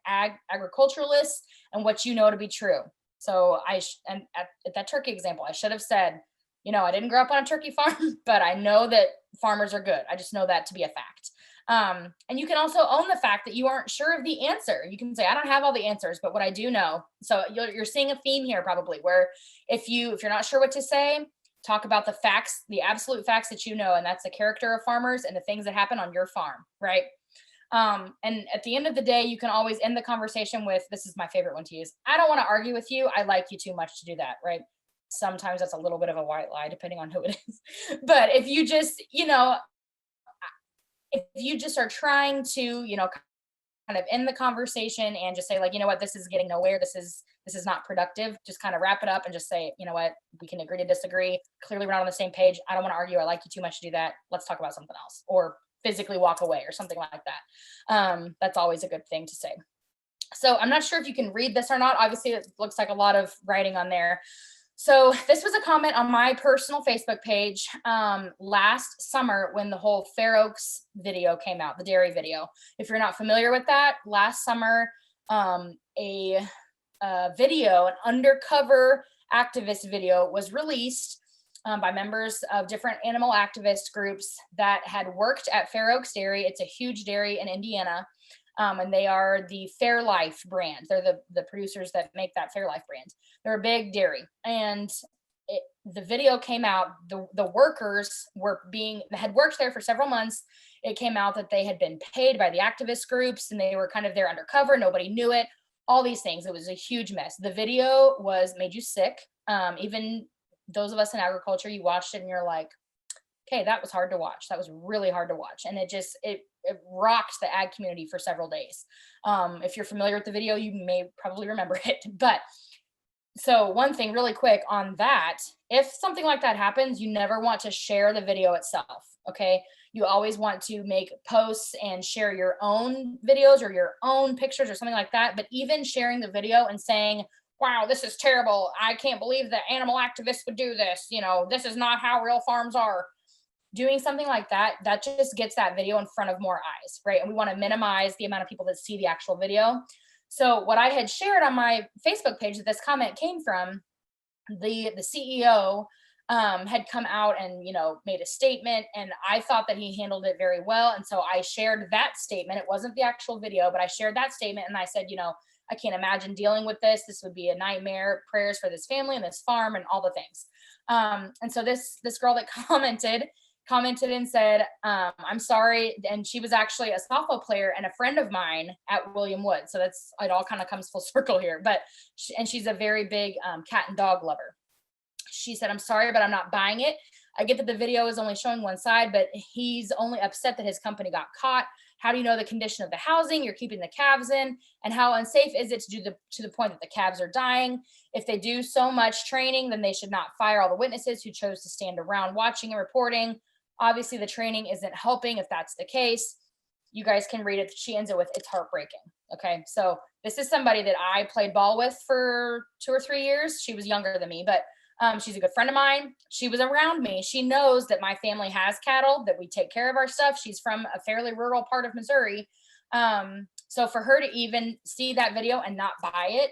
agriculturalists and what you know to be true. So and at that turkey example, I should have said, I didn't grow up on a turkey farm, but I know that farmers are good. I just know that to be a fact. And you can also own the fact that you aren't sure of the answer. You can say, I don't have all the answers, but what I do know. So you're seeing a theme here probably where if you're not sure what to say, talk about the facts, the absolute facts that you know, and that's the character of farmers and the things that happen on your farm, right? And at the end of the day, you can always end the conversation with, this is my favorite one to use. I don't want to argue with you. I like you too much to do that, right? Sometimes that's a little bit of a white lie, depending on who it is. But if you just, if you just are trying to, kind of end the conversation and just say like, you know what, this is getting nowhere. This is not productive. Just kind of wrap it up and just say, you know what, we can agree to disagree. Clearly we're not on the same page. I don't want to argue. I like you too much to do that. Let's talk about something else, or physically walk away or something like that. That's always a good thing to say. So I'm not sure if you can read this or not. Obviously it looks like a lot of writing on there. So this was a comment on my personal Facebook page last summer when the whole Fair Oaks video came out, the dairy video. If you're not familiar with that, last summer, a video, an undercover activist video was released by members of different animal activist groups that had worked at Fair Oaks Dairy. It's a huge dairy in Indiana. And they are the Fairlife brand. They're the producers that make that Fairlife brand. They're a big dairy. And the video came out, the workers had worked there for several months. It came out that they had been paid by the activist groups and they were kind of there undercover. Nobody knew it, all these things. It was a huge mess. The video made you sick. Even those of us in agriculture, you watched it and you're like, okay, that was hard to watch. That was really hard to watch. And it rocked the ag community for several days. If you're familiar with the video, you may probably remember it. But so one thing really quick on that, if something like that happens, you never want to share the video itself. Okay. You always want to make posts and share your own videos or your own pictures or something like that. But even sharing the video and saying, wow, this is terrible. I can't believe that animal activists would do this. This is not how real farms are. Doing something like that just gets that video in front of more eyes, right? And we want to minimize the amount of people that see the actual video. So what I had shared on my Facebook page that this comment came from, the CEO had come out and, made a statement, and I thought that he handled it very well. And so I shared that statement. It wasn't the actual video, but I shared that statement and I said, I can't imagine dealing with this. This would be a nightmare. Prayers for this family and this farm and all the things. And so this girl that commented and said, I'm sorry. And she was actually a softball player and a friend of mine at William Wood. So it all kind of comes full circle here, but she's a very big cat and dog lover. She said, I'm sorry, but I'm not buying it. I get that the video is only showing one side, but he's only upset that his company got caught. How do you know the condition of the housing you're keeping the calves in? And how unsafe is it to the point that the calves are dying? If they do so much training, then they should not fire all the witnesses who chose to stand around watching and reporting. Obviously, the training isn't helping if that's the case. You guys can read it. She ends it with, it's heartbreaking. Okay, so this is somebody that I played ball with for 2 or 3 years. She was younger than me, but she's a good friend of mine. She was around me. She knows that my family has cattle, that we take care of our stuff. She's from a fairly rural part of Missouri. So for her to even see that video and not buy it,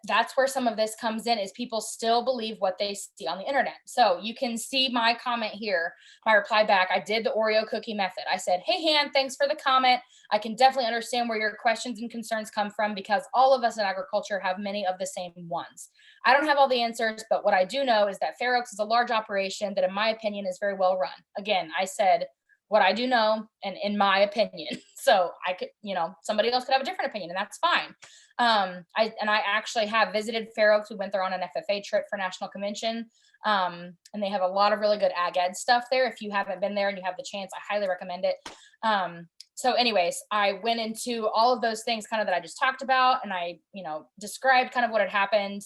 that's where some of this comes in, is people still believe what they see on the internet. So you can see my comment here, my reply back. I did the Oreo cookie method. I said, hey, Han, thanks for the comment. I can definitely understand where your questions and concerns come from because all of us in agriculture have many of the same ones. I don't have all the answers, but what I do know is that Fair Oaks is a large operation that in my opinion is very well run. Again, I said what I do know and in my opinion. So I could, somebody else could have a different opinion and that's fine. I actually have visited Fair Oaks. We went there on an FFA trip for National Convention. And they have a lot of really good ag ed stuff there. If you haven't been there and you have the chance, I highly recommend it. So anyways, I went into all of those things kind of that I just talked about. And I, described kind of what had happened.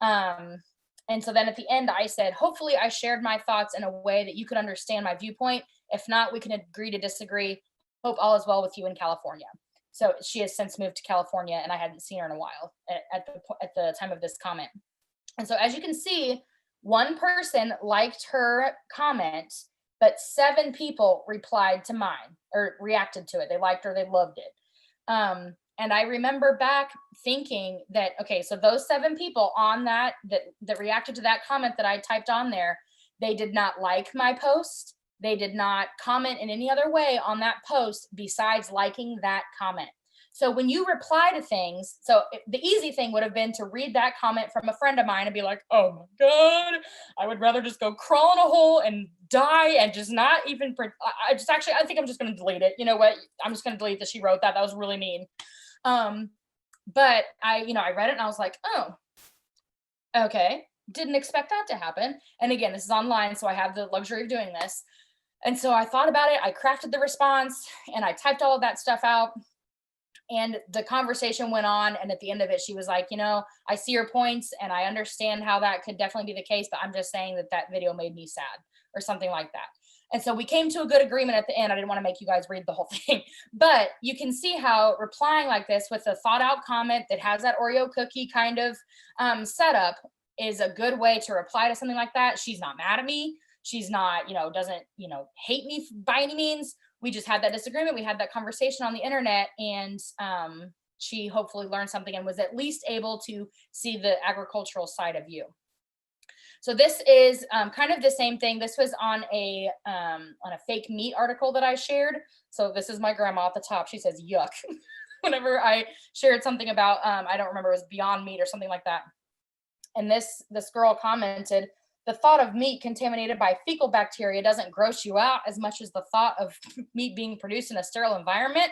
And so then at the end, I said, hopefully I shared my thoughts in a way that you could understand my viewpoint. If not, we can agree to disagree. Hope all is well with you in California. So she has since moved to California and I hadn't seen her in a while at the time of this comment. And so as you can see, one person liked her comment, but 7 people replied to mine or reacted to it. They liked her, they loved it. And I remember back thinking that, okay, so those 7 people on that reacted to that comment that I typed on there, they did not like my post. They did not comment in any other way on that post besides liking that comment. So when you reply to things, the easy thing would have been to read that comment from a friend of mine and be like, oh my God, I would rather just go crawl in a hole and die and just not even, I think I'm just going to delete it. You know what? I'm just going to delete that she wrote that. That was really mean. But I read it and I was like, oh, okay. Didn't expect that to happen. And again, this is online, so I have the luxury of doing this. And so I thought about it. I crafted the response and I typed all of that stuff out. And the conversation went on. And at the end of it, she was like, I see your points and I understand how that could definitely be the case, but I'm just saying that video made me sad or something like that. And so we came to a good agreement at the end. I didn't want to make you guys read the whole thing, but you can see how replying like this with a thought out comment that has that Oreo cookie kind of setup is a good way to reply to something like that. She's not mad at me. She's not, doesn't, hate me by any means. We just had that disagreement. We had that conversation on the internet, and she hopefully learned something and was at least able to see the agricultural side of you. So this is kind of the same thing. This was on a fake meat article that I shared. So this is my grandma at the top. She says, yuck. Whenever I shared something about, I don't remember, it was Beyond Meat or something like that. And this girl commented, the thought of meat contaminated by fecal bacteria doesn't gross you out as much as the thought of meat being produced in a sterile environment.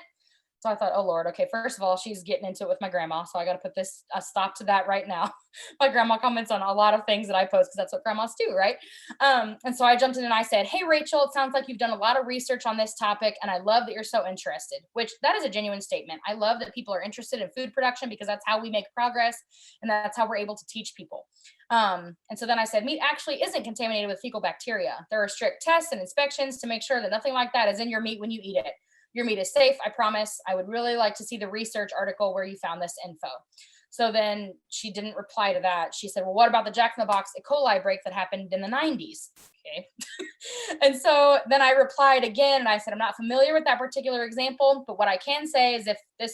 So I thought, oh Lord, okay, first of all, she's getting into it with my grandma. So I got to put a stop to that right now. My grandma comments on a lot of things that I post because that's what grandmas do, right? And so I jumped in and I said, hey, Rachel, it sounds like you've done a lot of research on this topic. And I love that you're so interested, which that is a genuine statement. I love that people are interested in food production because that's how we make progress. And that's how we're able to teach people. And so then I said, meat actually isn't contaminated with fecal bacteria. There are strict tests and inspections to make sure that nothing like that is in your meat when you eat it. Your meat is safe, I promise. I would really like to see the research article where you found this info. So then she didn't reply to that. She said, well, what about the Jack in the Box E. coli break that happened in the 90s? Okay. And so then I replied again and I said, I'm not familiar with that particular example, but what I can say is if it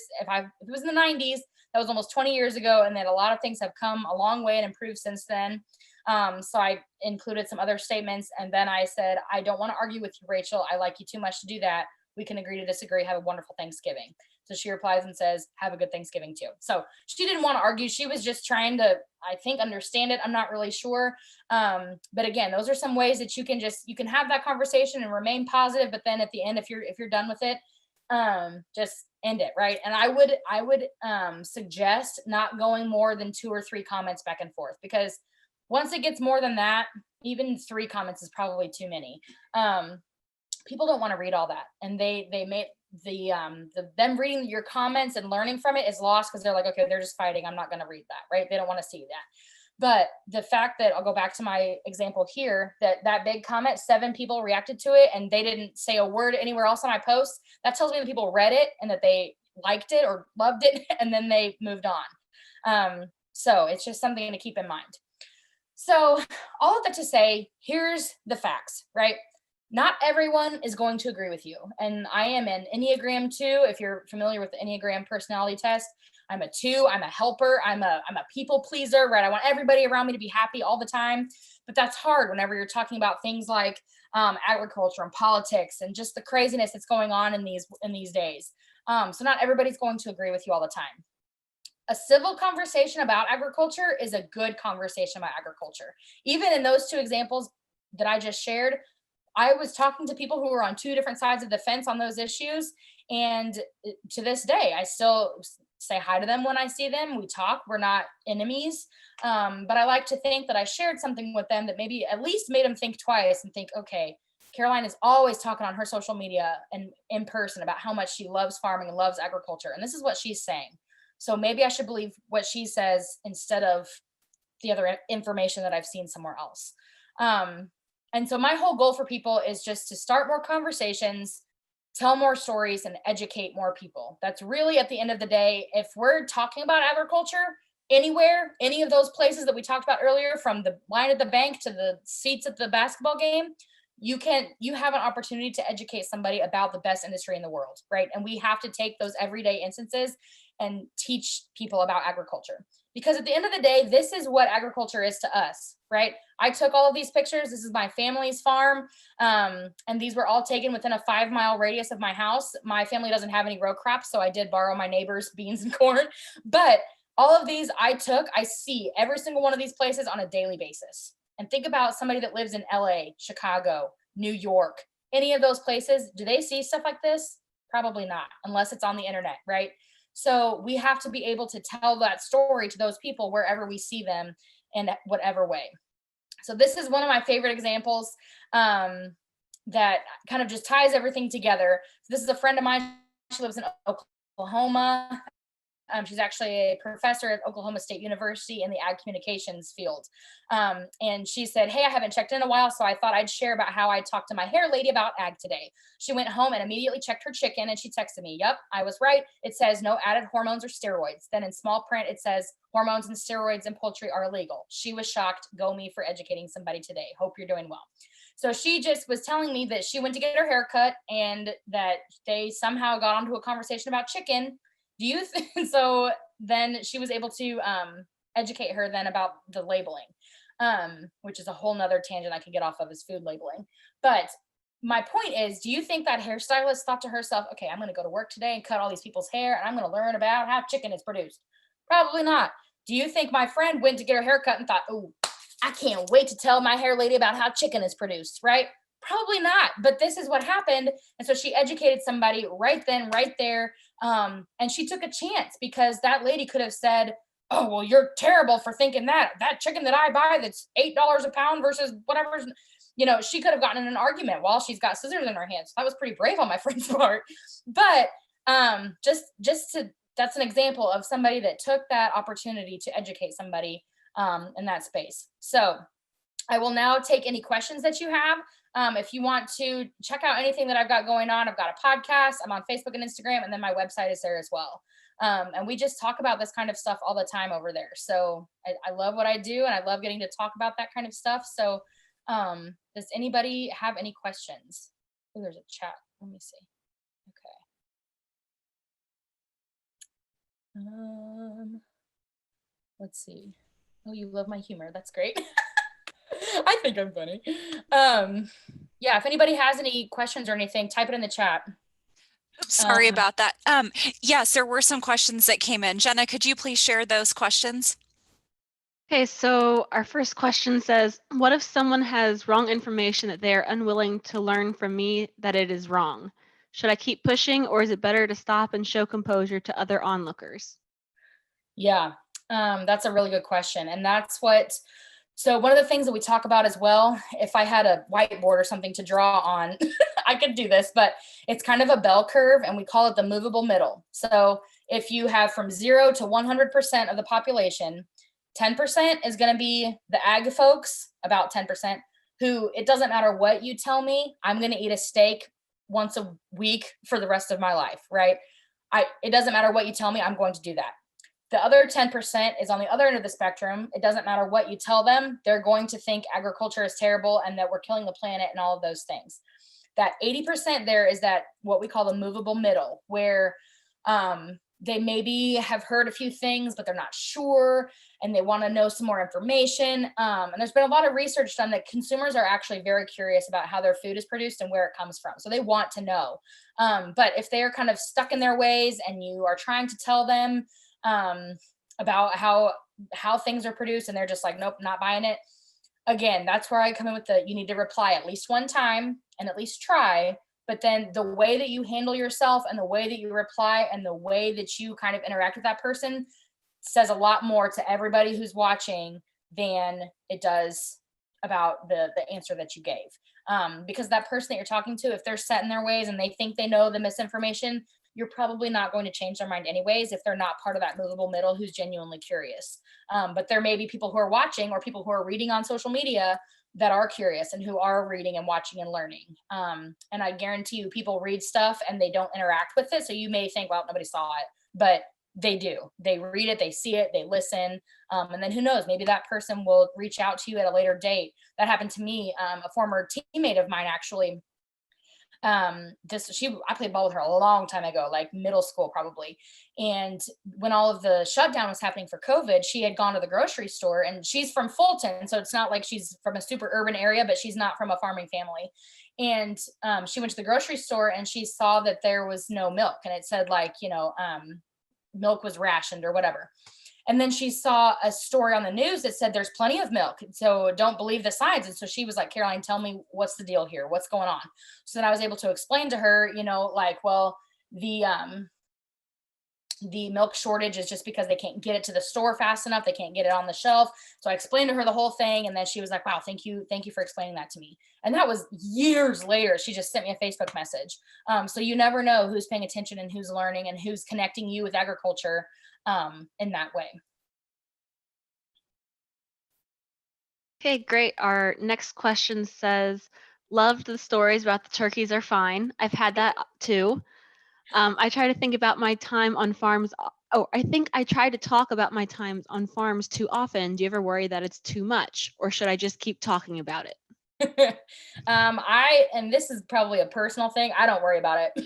was in the 90s, that was almost 20 years ago, and that a lot of things have come a long way and improved since then. So I included some other statements, and then I said, I don't want to argue with you, Rachel. I like you too much to do that. We can agree to disagree. Have a wonderful Thanksgiving. So she replies and says, have a good Thanksgiving too. So she didn't want to argue. She was just trying to, I think, understand it. I'm not really sure. But again, those are some ways that you can have that conversation and remain positive. But then at the end, if you're done with it, just end it. Right. And I would suggest not going more than 2 or 3 comments back and forth, because once it gets more than that, even 3 comments is probably too many. People don't want to read all that, and they make them reading your comments and learning from it is lost because they're like, okay, they're just fighting. I'm not going to read that, right? They don't want to see that. But the fact that, I'll go back to my example here, that big comment, 7 people reacted to it and they didn't say a word anywhere else on my post, that tells me that people read it and that they liked it or loved it, and then they moved on. So it's just something to keep in mind. So all of that to say, here's the facts, right? Not everyone is going to agree with you. And I am an Enneagram 2. If you're familiar with the Enneagram personality test, I'm a 2. I'm a helper. I'm a people pleaser, right? I want everybody around me to be happy all the time. But that's hard whenever you're talking about things like agriculture and politics and just the craziness that's going on in these days. So not everybody's going to agree with you all the time. A civil conversation about agriculture is a good conversation about agriculture. Even in those 2 examples that I just shared, I was talking to people who were on 2 different sides of the fence on those issues. And to this day, I still say hi to them when I see them. We talk, we're not enemies. But I like to think that I shared something with them that maybe at least made them think twice and think, okay, Caroline is always talking on her social media and in person about how much she loves farming and loves agriculture. And this is what she's saying. So maybe I should believe what she says instead of the other information that I've seen somewhere else. And so my whole goal for people is just to start more conversations, tell more stories, and educate more people. That's really, at the end of the day, if we're talking about agriculture anywhere, any of those places that we talked about earlier, from the line at the bank to the seats at the basketball game, you have an opportunity to educate somebody about the best industry in the world, right? And we have to take those everyday instances and teach people about agriculture. Because at the end of the day, this is what agriculture is to us, right? I took all of these pictures. This is my family's farm. And these were all taken within a 5-mile radius of my house. My family doesn't have any row crops, so I did borrow my neighbor's beans and corn. But all of these I see every single one of these places on a daily basis. And think about somebody that lives in LA, Chicago, New York, any of those places. Do they see stuff like this? Probably not, unless it's on the internet, right? So we have to be able to tell that story to those people wherever we see them in whatever way. So this is one of my favorite examples that kind of just ties everything together. So this is a friend of mine. She lives in Oklahoma. She's actually a professor at Oklahoma State University in the ag communications field. And she said, hey, I haven't checked in a while, so I thought I'd share about how I talked to my hair lady about ag today. She went home and immediately checked her chicken, and she texted me, yep, I was right. It says no added hormones or steroids. Then in small print, it says hormones and steroids in poultry are illegal. She was shocked. Go me for educating somebody today. Hope you're doing well. So she just was telling me that she went to get her hair cut and that they somehow got onto a conversation about chicken. Do you think so? Then she was able to educate her then about the labeling, which is a whole nother tangent I could get off of, is food labeling. But my point is, do you think that hairstylist thought to herself, okay, I'm going to go to work today and cut all these people's hair, and I'm going to learn about how chicken is produced? Probably not. Do you think my friend went to get her hair cut and thought, oh, I can't wait to tell my hair lady about how chicken is produced, right? Probably not, but this is what happened. And so she educated somebody right then, right there. And she took a chance, because that lady could have said, oh, well, you're terrible for thinking that chicken that I buy that's $8 a pound versus whatever, she could have gotten in an argument while she's got scissors in her hands. So that was pretty brave on my friend's part. But that's an example of somebody that took that opportunity to educate somebody in that space. So I will now take any questions that you have. If you want to check out anything that I've got going on, I've got a podcast, I'm on Facebook and Instagram, and then my website is there as well. And we just talk about this kind of stuff all the time over there. So I love what I do, and I love getting to talk about that kind of stuff. So does anybody have any questions? Oh, there's a chat. Let me see. Okay. Let's see. Oh, you love my humor. That's great. I think I'm funny. Yeah, if anybody has any questions or anything, type it in the chat. Oops, sorry about that. Yes, there were some questions that came in. Jenna, could you please share those questions? Okay, so our first question says, what if someone has wrong information that they are unwilling to learn from me that it is wrong? Should I keep pushing, or is it better to stop and show composure to other onlookers? Yeah, that's a really good question. And so one of the things that we talk about as well, if I had a whiteboard or something to draw on, I could do this, but it's kind of a bell curve, and we call it the movable middle. So if you have from 0 to 100% of the population, 10% is going to be the ag folks, about 10%, who it doesn't matter what you tell me, I'm going to eat a steak once a week for the rest of my life, right? It doesn't matter what you tell me, I'm going to do that. The other 10% is on the other end of the spectrum. It doesn't matter what you tell them. They're going to think agriculture is terrible and that we're killing the planet and all of those things. That 80% there is that what we call the movable middle, where they maybe have heard a few things, but they're not sure, and they want to know some more information. And there's been a lot of research done that consumers are actually very curious about how their food is produced and where it comes from. So they want to know. But if they're kind of stuck in their ways and you are trying to tell them about how things are produced and they're just like, nope, not buying it. Again, that's where I come in with you need to reply at least one time and at least try. But then the way that you handle yourself and the way that you reply and the way that you kind of interact with that person says a lot more to everybody who's watching than it does about the answer that you gave. Because that person that you're talking to, if they're set in their ways and they think they know the misinformation, you're probably not going to change their mind anyways if they're not part of that movable middle who's genuinely curious. But there may be people who are watching or people who are reading on social media that are curious and who are reading and watching and learning. And I guarantee you people read stuff and they don't interact with it. So you may think, well, nobody saw it, but they do. They read it, they see it, they listen. And then who knows, maybe that person will reach out to you at a later date. That happened to me. A former teammate of mine actually I played ball with her a long time ago, like middle school probably. And when all of the shutdown was happening for COVID, she had gone to the grocery store, and she's from Fulton. So it's not like she's from a super urban area, but she's not from a farming family. And she went to the grocery store and she saw that there was no milk, and it said like, milk was rationed or whatever. And then she saw a story on the news that said there's plenty of milk. So don't believe the signs. And so she was like, Caroline, tell me what's the deal here? What's going on? So then I was able to explain to her, like, well, the milk shortage is just because they can't get it to the store fast enough. They can't get it on the shelf. So I explained to her the whole thing. And then she was like, wow, thank you. Thank you for explaining that to me. And that was years later. She just sent me a Facebook message. So you never know who's paying attention and who's learning and who's connecting you with agriculture in that way. Okay, great. Our next question says, loved the stories about the turkeys are fine. I've had that too. I try to think about my time on farms. Oh, I think I try to talk about my times on farms too often. Do you ever worry that it's too much, or should I just keep talking about it? And this is probably a personal thing. I don't worry about it.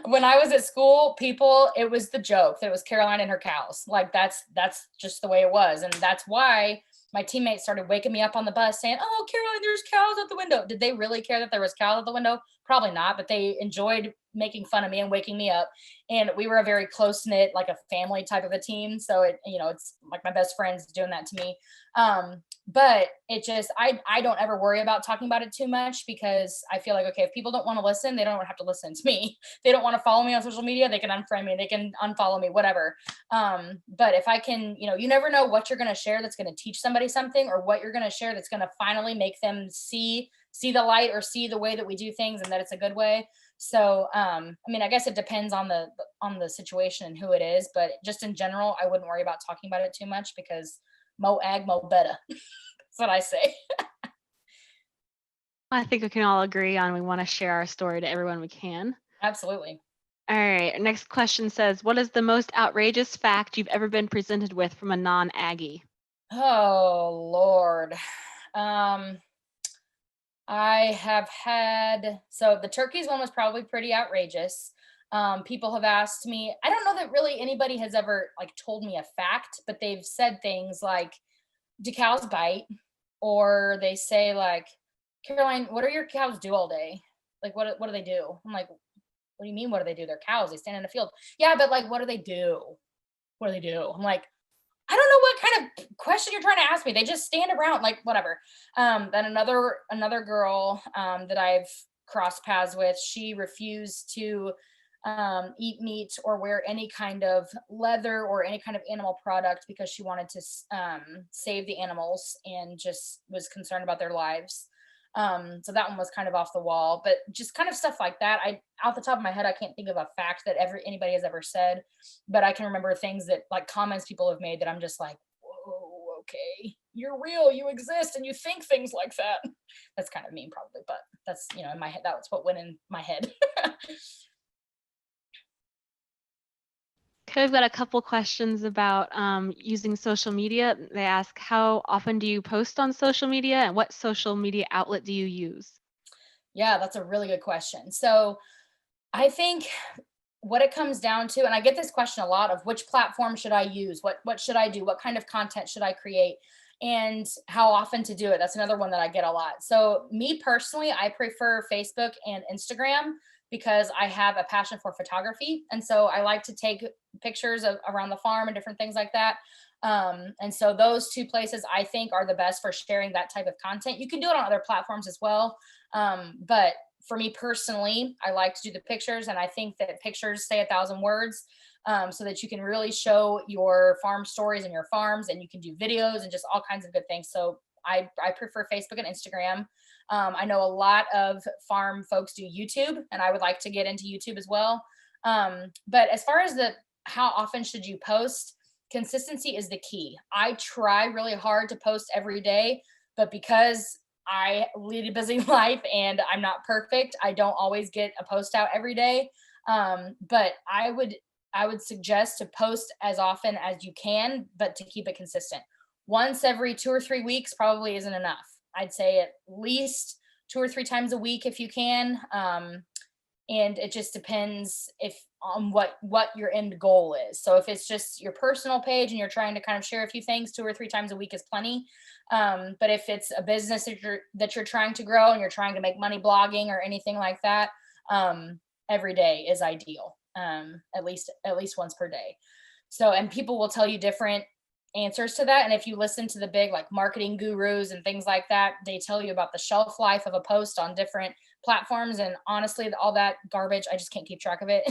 When I was at school, it was the joke that it was Caroline and her cows. Like that's just the way it was. And that's why my teammates started waking me up on the bus saying, oh, Caroline, there's cows out the window. Did they really care that there was cows out the window? Probably not, but they enjoyed making fun of me and waking me up. And we were a very close knit, like a family type of a team. So it's like my best friends doing that to me. But it just, I don't ever worry about talking about it too much, because I feel like, okay, if people don't want to listen, they don't have to listen to me. If they don't want to follow me on social media, they can unfriend me, they can unfollow me, whatever. But if I can, you never know what you're going to share that's going to teach somebody something, or what you're going to share that's going to finally make them see the light, or see the way that we do things, and that it's a good way. So, I guess it depends on the situation and who it is, but just in general, I wouldn't worry about talking about it too much, because mo ag, mo better. That's what I say. I think we can all agree on we want to share our story to everyone we can. Absolutely. All right. Our next question says, what is the most outrageous fact you've ever been presented with from a non-Aggie? Oh, Lord. I have so the turkeys one was probably pretty outrageous. People have asked me, I don't know that really anybody has ever like told me a fact, but they've said things like, do cows bite? Or they say like, Caroline, what do your cows do all day? Like, what do they do? I'm like, what do you mean? What do they do? They're cows. They stand in a field. Yeah, but like, what do they do? What do they do? I'm like, I don't know what kind of question you're trying to ask me. They just stand around, like whatever. Then another girl that I've crossed paths with, she refused to eat meat or wear any kind of leather or any kind of animal product, because she wanted to save the animals and just was concerned about their lives. So that one was kind of off the wall, but just kind of stuff like that. Off the top of my head, I can't think of a fact that anybody has ever said, but I can remember things that like comments people have made that I'm just like, whoa, okay, you're real, you exist, and you think things like that. That's kind of mean probably, but that's, in my head, that's what went in my head. Okay, we've got a couple questions about using social media. They ask, how often do you post on social media, and what social media outlet do you use? Yeah, that's a really good question. So I think what it comes down to, and I get this question a lot, of which platform should I use? What should I do? What kind of content should I create? And how often to do it? That's another one that I get a lot. So me personally, I prefer Facebook and Instagram, because I have a passion for photography. And so I like to take pictures of around the farm and different things like that. And so those two places I think are the best for sharing that type of content. You can do it on other platforms as well. But for me personally, I like to do the pictures, and I think that pictures say 1,000 words, so that you can really show your farm stories and your farms, and you can do videos and just all kinds of good things. So I prefer Facebook and Instagram. I know a lot of farm folks do YouTube, and I would like to get into YouTube as well. But as far as how often should you post, consistency is the key. I try really hard to post every day, but because I lead a busy life and I'm not perfect, I don't always get a post out every day. But I would suggest to post as often as you can, but to keep it consistent. Once every 2 or 3 weeks probably isn't enough. I'd say at least 2 or 3 times a week if you can. And it just depends on what your end goal is. So if it's just your personal page and you're trying to kind of share a few things, 2 or 3 times a week is plenty. But if it's a business that you're trying to grow and you're trying to make money blogging or anything like that, every day is ideal. At least once per day. So, and people will tell you different answers to that. And if you listen to the big like marketing gurus and things like that, they tell you about the shelf life of a post on different platforms. And honestly, all that garbage, I just can't keep track of it.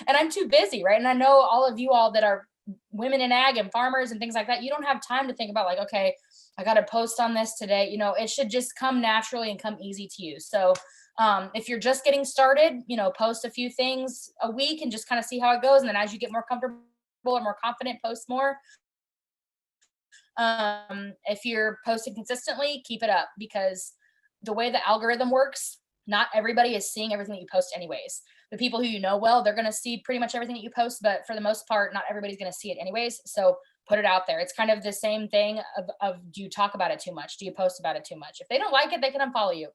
And I'm too busy, right? And I know all of you all that are women in ag and farmers and things like that, you don't have time to think about like, okay, I got to post on this today. You know, it should just come naturally and come easy to you. So if you're just getting started, you know, post a few things a week and just kind of see how it goes. And then as you get more comfortable and more confident, post more. If you're posting consistently, keep it up, because the way the algorithm works, not everybody is seeing everything that you post anyways. The people who you know well, they're going to see pretty much everything that you post, but for the most part, not everybody's going to see it anyways. So put it out there. It's kind of the same thing of do you talk about it too much? Do you post about it too much? If they don't like it, they can unfollow you.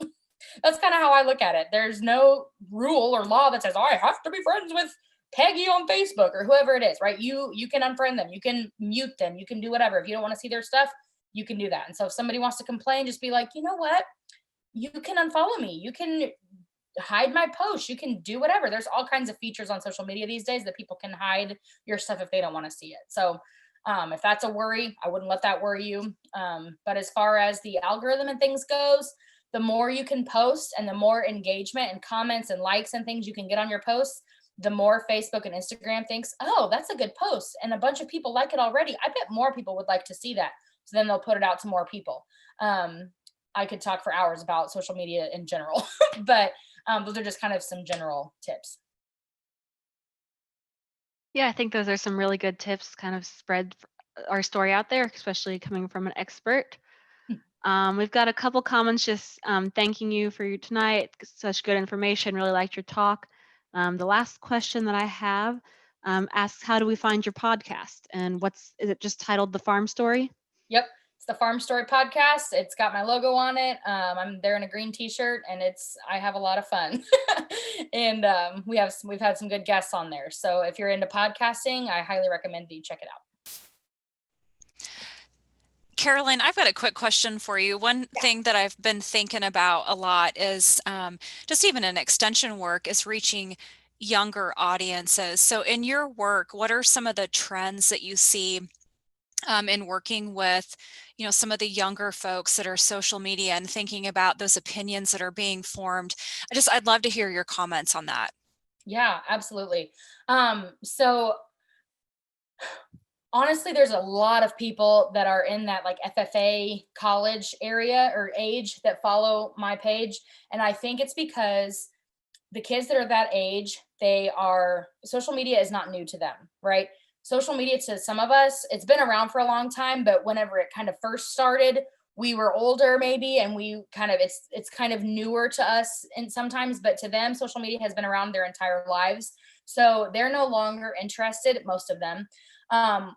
That's kind of how I look at it. There's no rule or law that says, oh, I have to be friends with Peggy on Facebook or whoever it is, right? You can unfriend them, you can mute them, you can do whatever. If you don't want to see their stuff, you can do that. And so if somebody wants to complain, just be like, you know what? You can unfollow me. You can hide my post. You can do whatever. There's all kinds of features on social media these days that people can hide your stuff if they don't want to see it. So if that's a worry, I wouldn't let that worry you. But as far as the algorithm and things goes, the more you can post and the more engagement and comments and likes and things you can get on your posts, the more Facebook and Instagram thinks, oh, that's a good post. And a bunch of people like it already. I bet more people would like to see that. So then they'll put it out to more people. I could talk for hours about social media in general, but those are just kind of some general tips. Yeah, I think those are some really good tips, kind of spread our story out there, especially coming from an expert. We've got a couple comments just thanking you for tonight. Such good information. Really liked your talk. The last question that I have asks, how do we find your podcast? And is it just titled The Farm Story? Yep. It's the Farm Story Podcast. It's got my logo on it. I'm there in a green t-shirt and I have a lot of fun. And we've had some good guests on there. So if you're into podcasting, I highly recommend that you check it out. Carolyn, I've got a quick question for you. One thing that I've been thinking about a lot is just even in extension work is reaching younger audiences. So in your work, what are some of the trends that you see in working with, you know, some of the younger folks that are social media and thinking about those opinions that are being formed? I'd love to hear your comments on that. Yeah, absolutely. So honestly, there's a lot of people that are in that like FFA college area or age that follow my page. And I think it's because the kids that are that age, social media is not new to them, right? Social media to some of us, it's been around for a long time, but whenever it kind of first started, we were older maybe, and it's kind of newer to us and sometimes, but to them, social media has been around their entire lives. So they're no longer interested, most of them,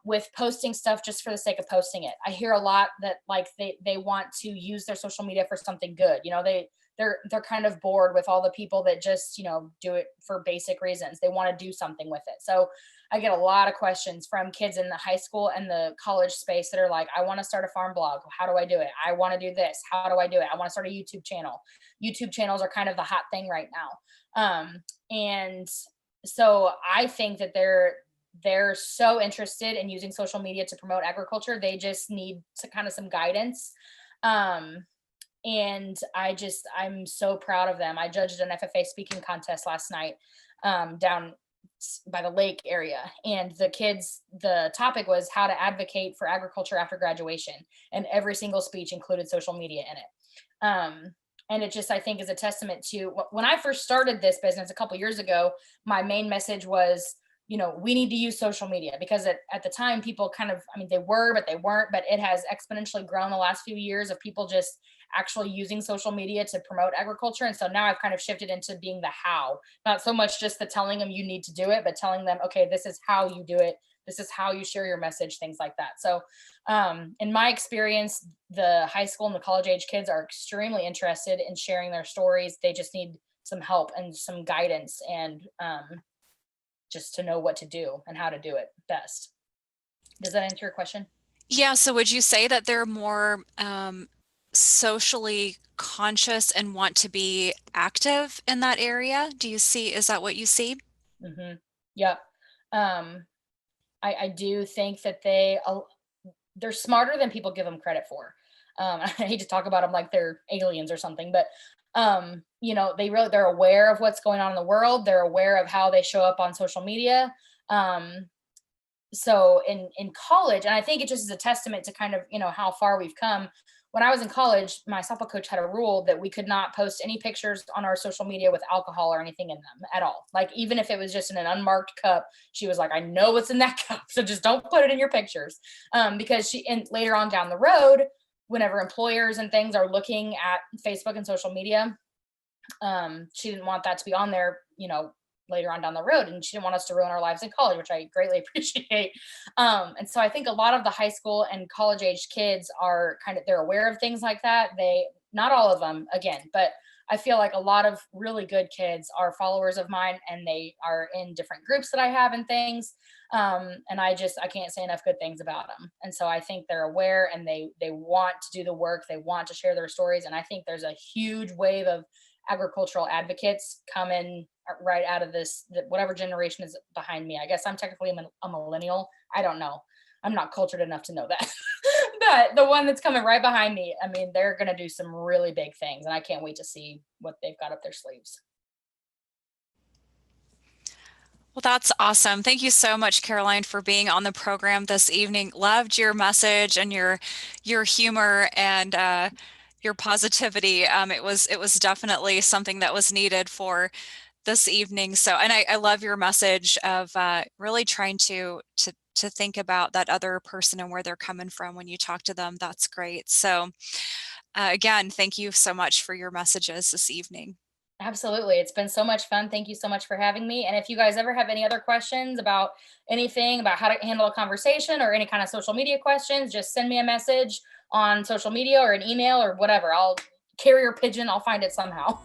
with posting stuff just for the sake of posting it. I hear a lot that like they want to use their social media for something good. You know, they're kind of bored with all the people that just, you know, do it for basic reasons. They want to do something with it. So I get a lot of questions from kids in the high school and the college space that are like, I want to start a farm blog. How do I do it? I want to do this. How do I do it? I want to start a YouTube channel. YouTube channels are kind of the hot thing right now. And so I think that they're so interested in using social media to promote agriculture. They just need kind of some guidance. And I'm so proud of them. I judged an FFA speaking contest last night down by the lake area. And the topic was how to advocate for agriculture after graduation. And every single speech included social media in it. And it just, I think, is a testament to when I first started this business a couple years ago, my main message was, you know, we need to use social media because at the time people kind of, I mean, they were, but they weren't, but it has exponentially grown the last few years of people just actually using social media to promote agriculture. And so now I've kind of shifted into being the how, not so much just the telling them you need to do it, but telling them, okay, this is how you do it. this is how you share your message, things like that. So in my experience, the high school and the college age kids are extremely interested in sharing their stories. They just need some help and some guidance, and just to know what to do and how to do it best. Does that answer your question? Yeah, so would you say that they're more socially conscious and want to be active in that area? Is that what you see? Mm-hmm. Yep. I do think that they're smarter than people give them credit for. I hate to talk about them like they're aliens or something, but they're aware of what's going on in the world. They're aware of how they show up on social media. So in college, and I think it just is a testament to kind of, how far we've come. When I was in college, my softball coach had a rule that we could not post any pictures on our social media with alcohol or anything in them at all. Like, even if it was just in an unmarked cup, she was like, I know what's in that cup, so just don't put it in your pictures. Because and later on down the road, whenever employers and things are looking at Facebook and social media, she didn't want that to be on there, later on down the road, and she didn't want us to ruin our lives in college, which I greatly appreciate. And so I think a lot of the high school and college age kids are they're aware of things like that. Not all of them, again, but I feel like a lot of really good kids are followers of mine, and they are in different groups that I have and things. And I can't say enough good things about them. And so I think they're aware, and they want to do the work. They want to share their stories. And I think there's a huge wave of agricultural advocates coming right out of whatever generation is behind me. I guess I'm technically a millennial. I don't know. I'm not cultured enough to know that. But the one that's coming right behind me, I mean, they're going to do some really big things, and I can't wait to see what they've got up their sleeves. Well, that's awesome. Thank you so much, Caroline, for being on the program this evening. Loved your message and your humor and your positivity. It was definitely something that was needed for this evening. So, and I love your message of really trying to think about that other person and where they're coming from when you talk to them. That's great. So, again, thank you so much for your messages this evening. Absolutely. It's been so much fun. Thank you so much for having me. And if you guys ever have any other questions about anything, about how to handle a conversation or any kind of social media questions, just send me a message on social media or an email or whatever. I'll carrier pigeon. I'll find it somehow.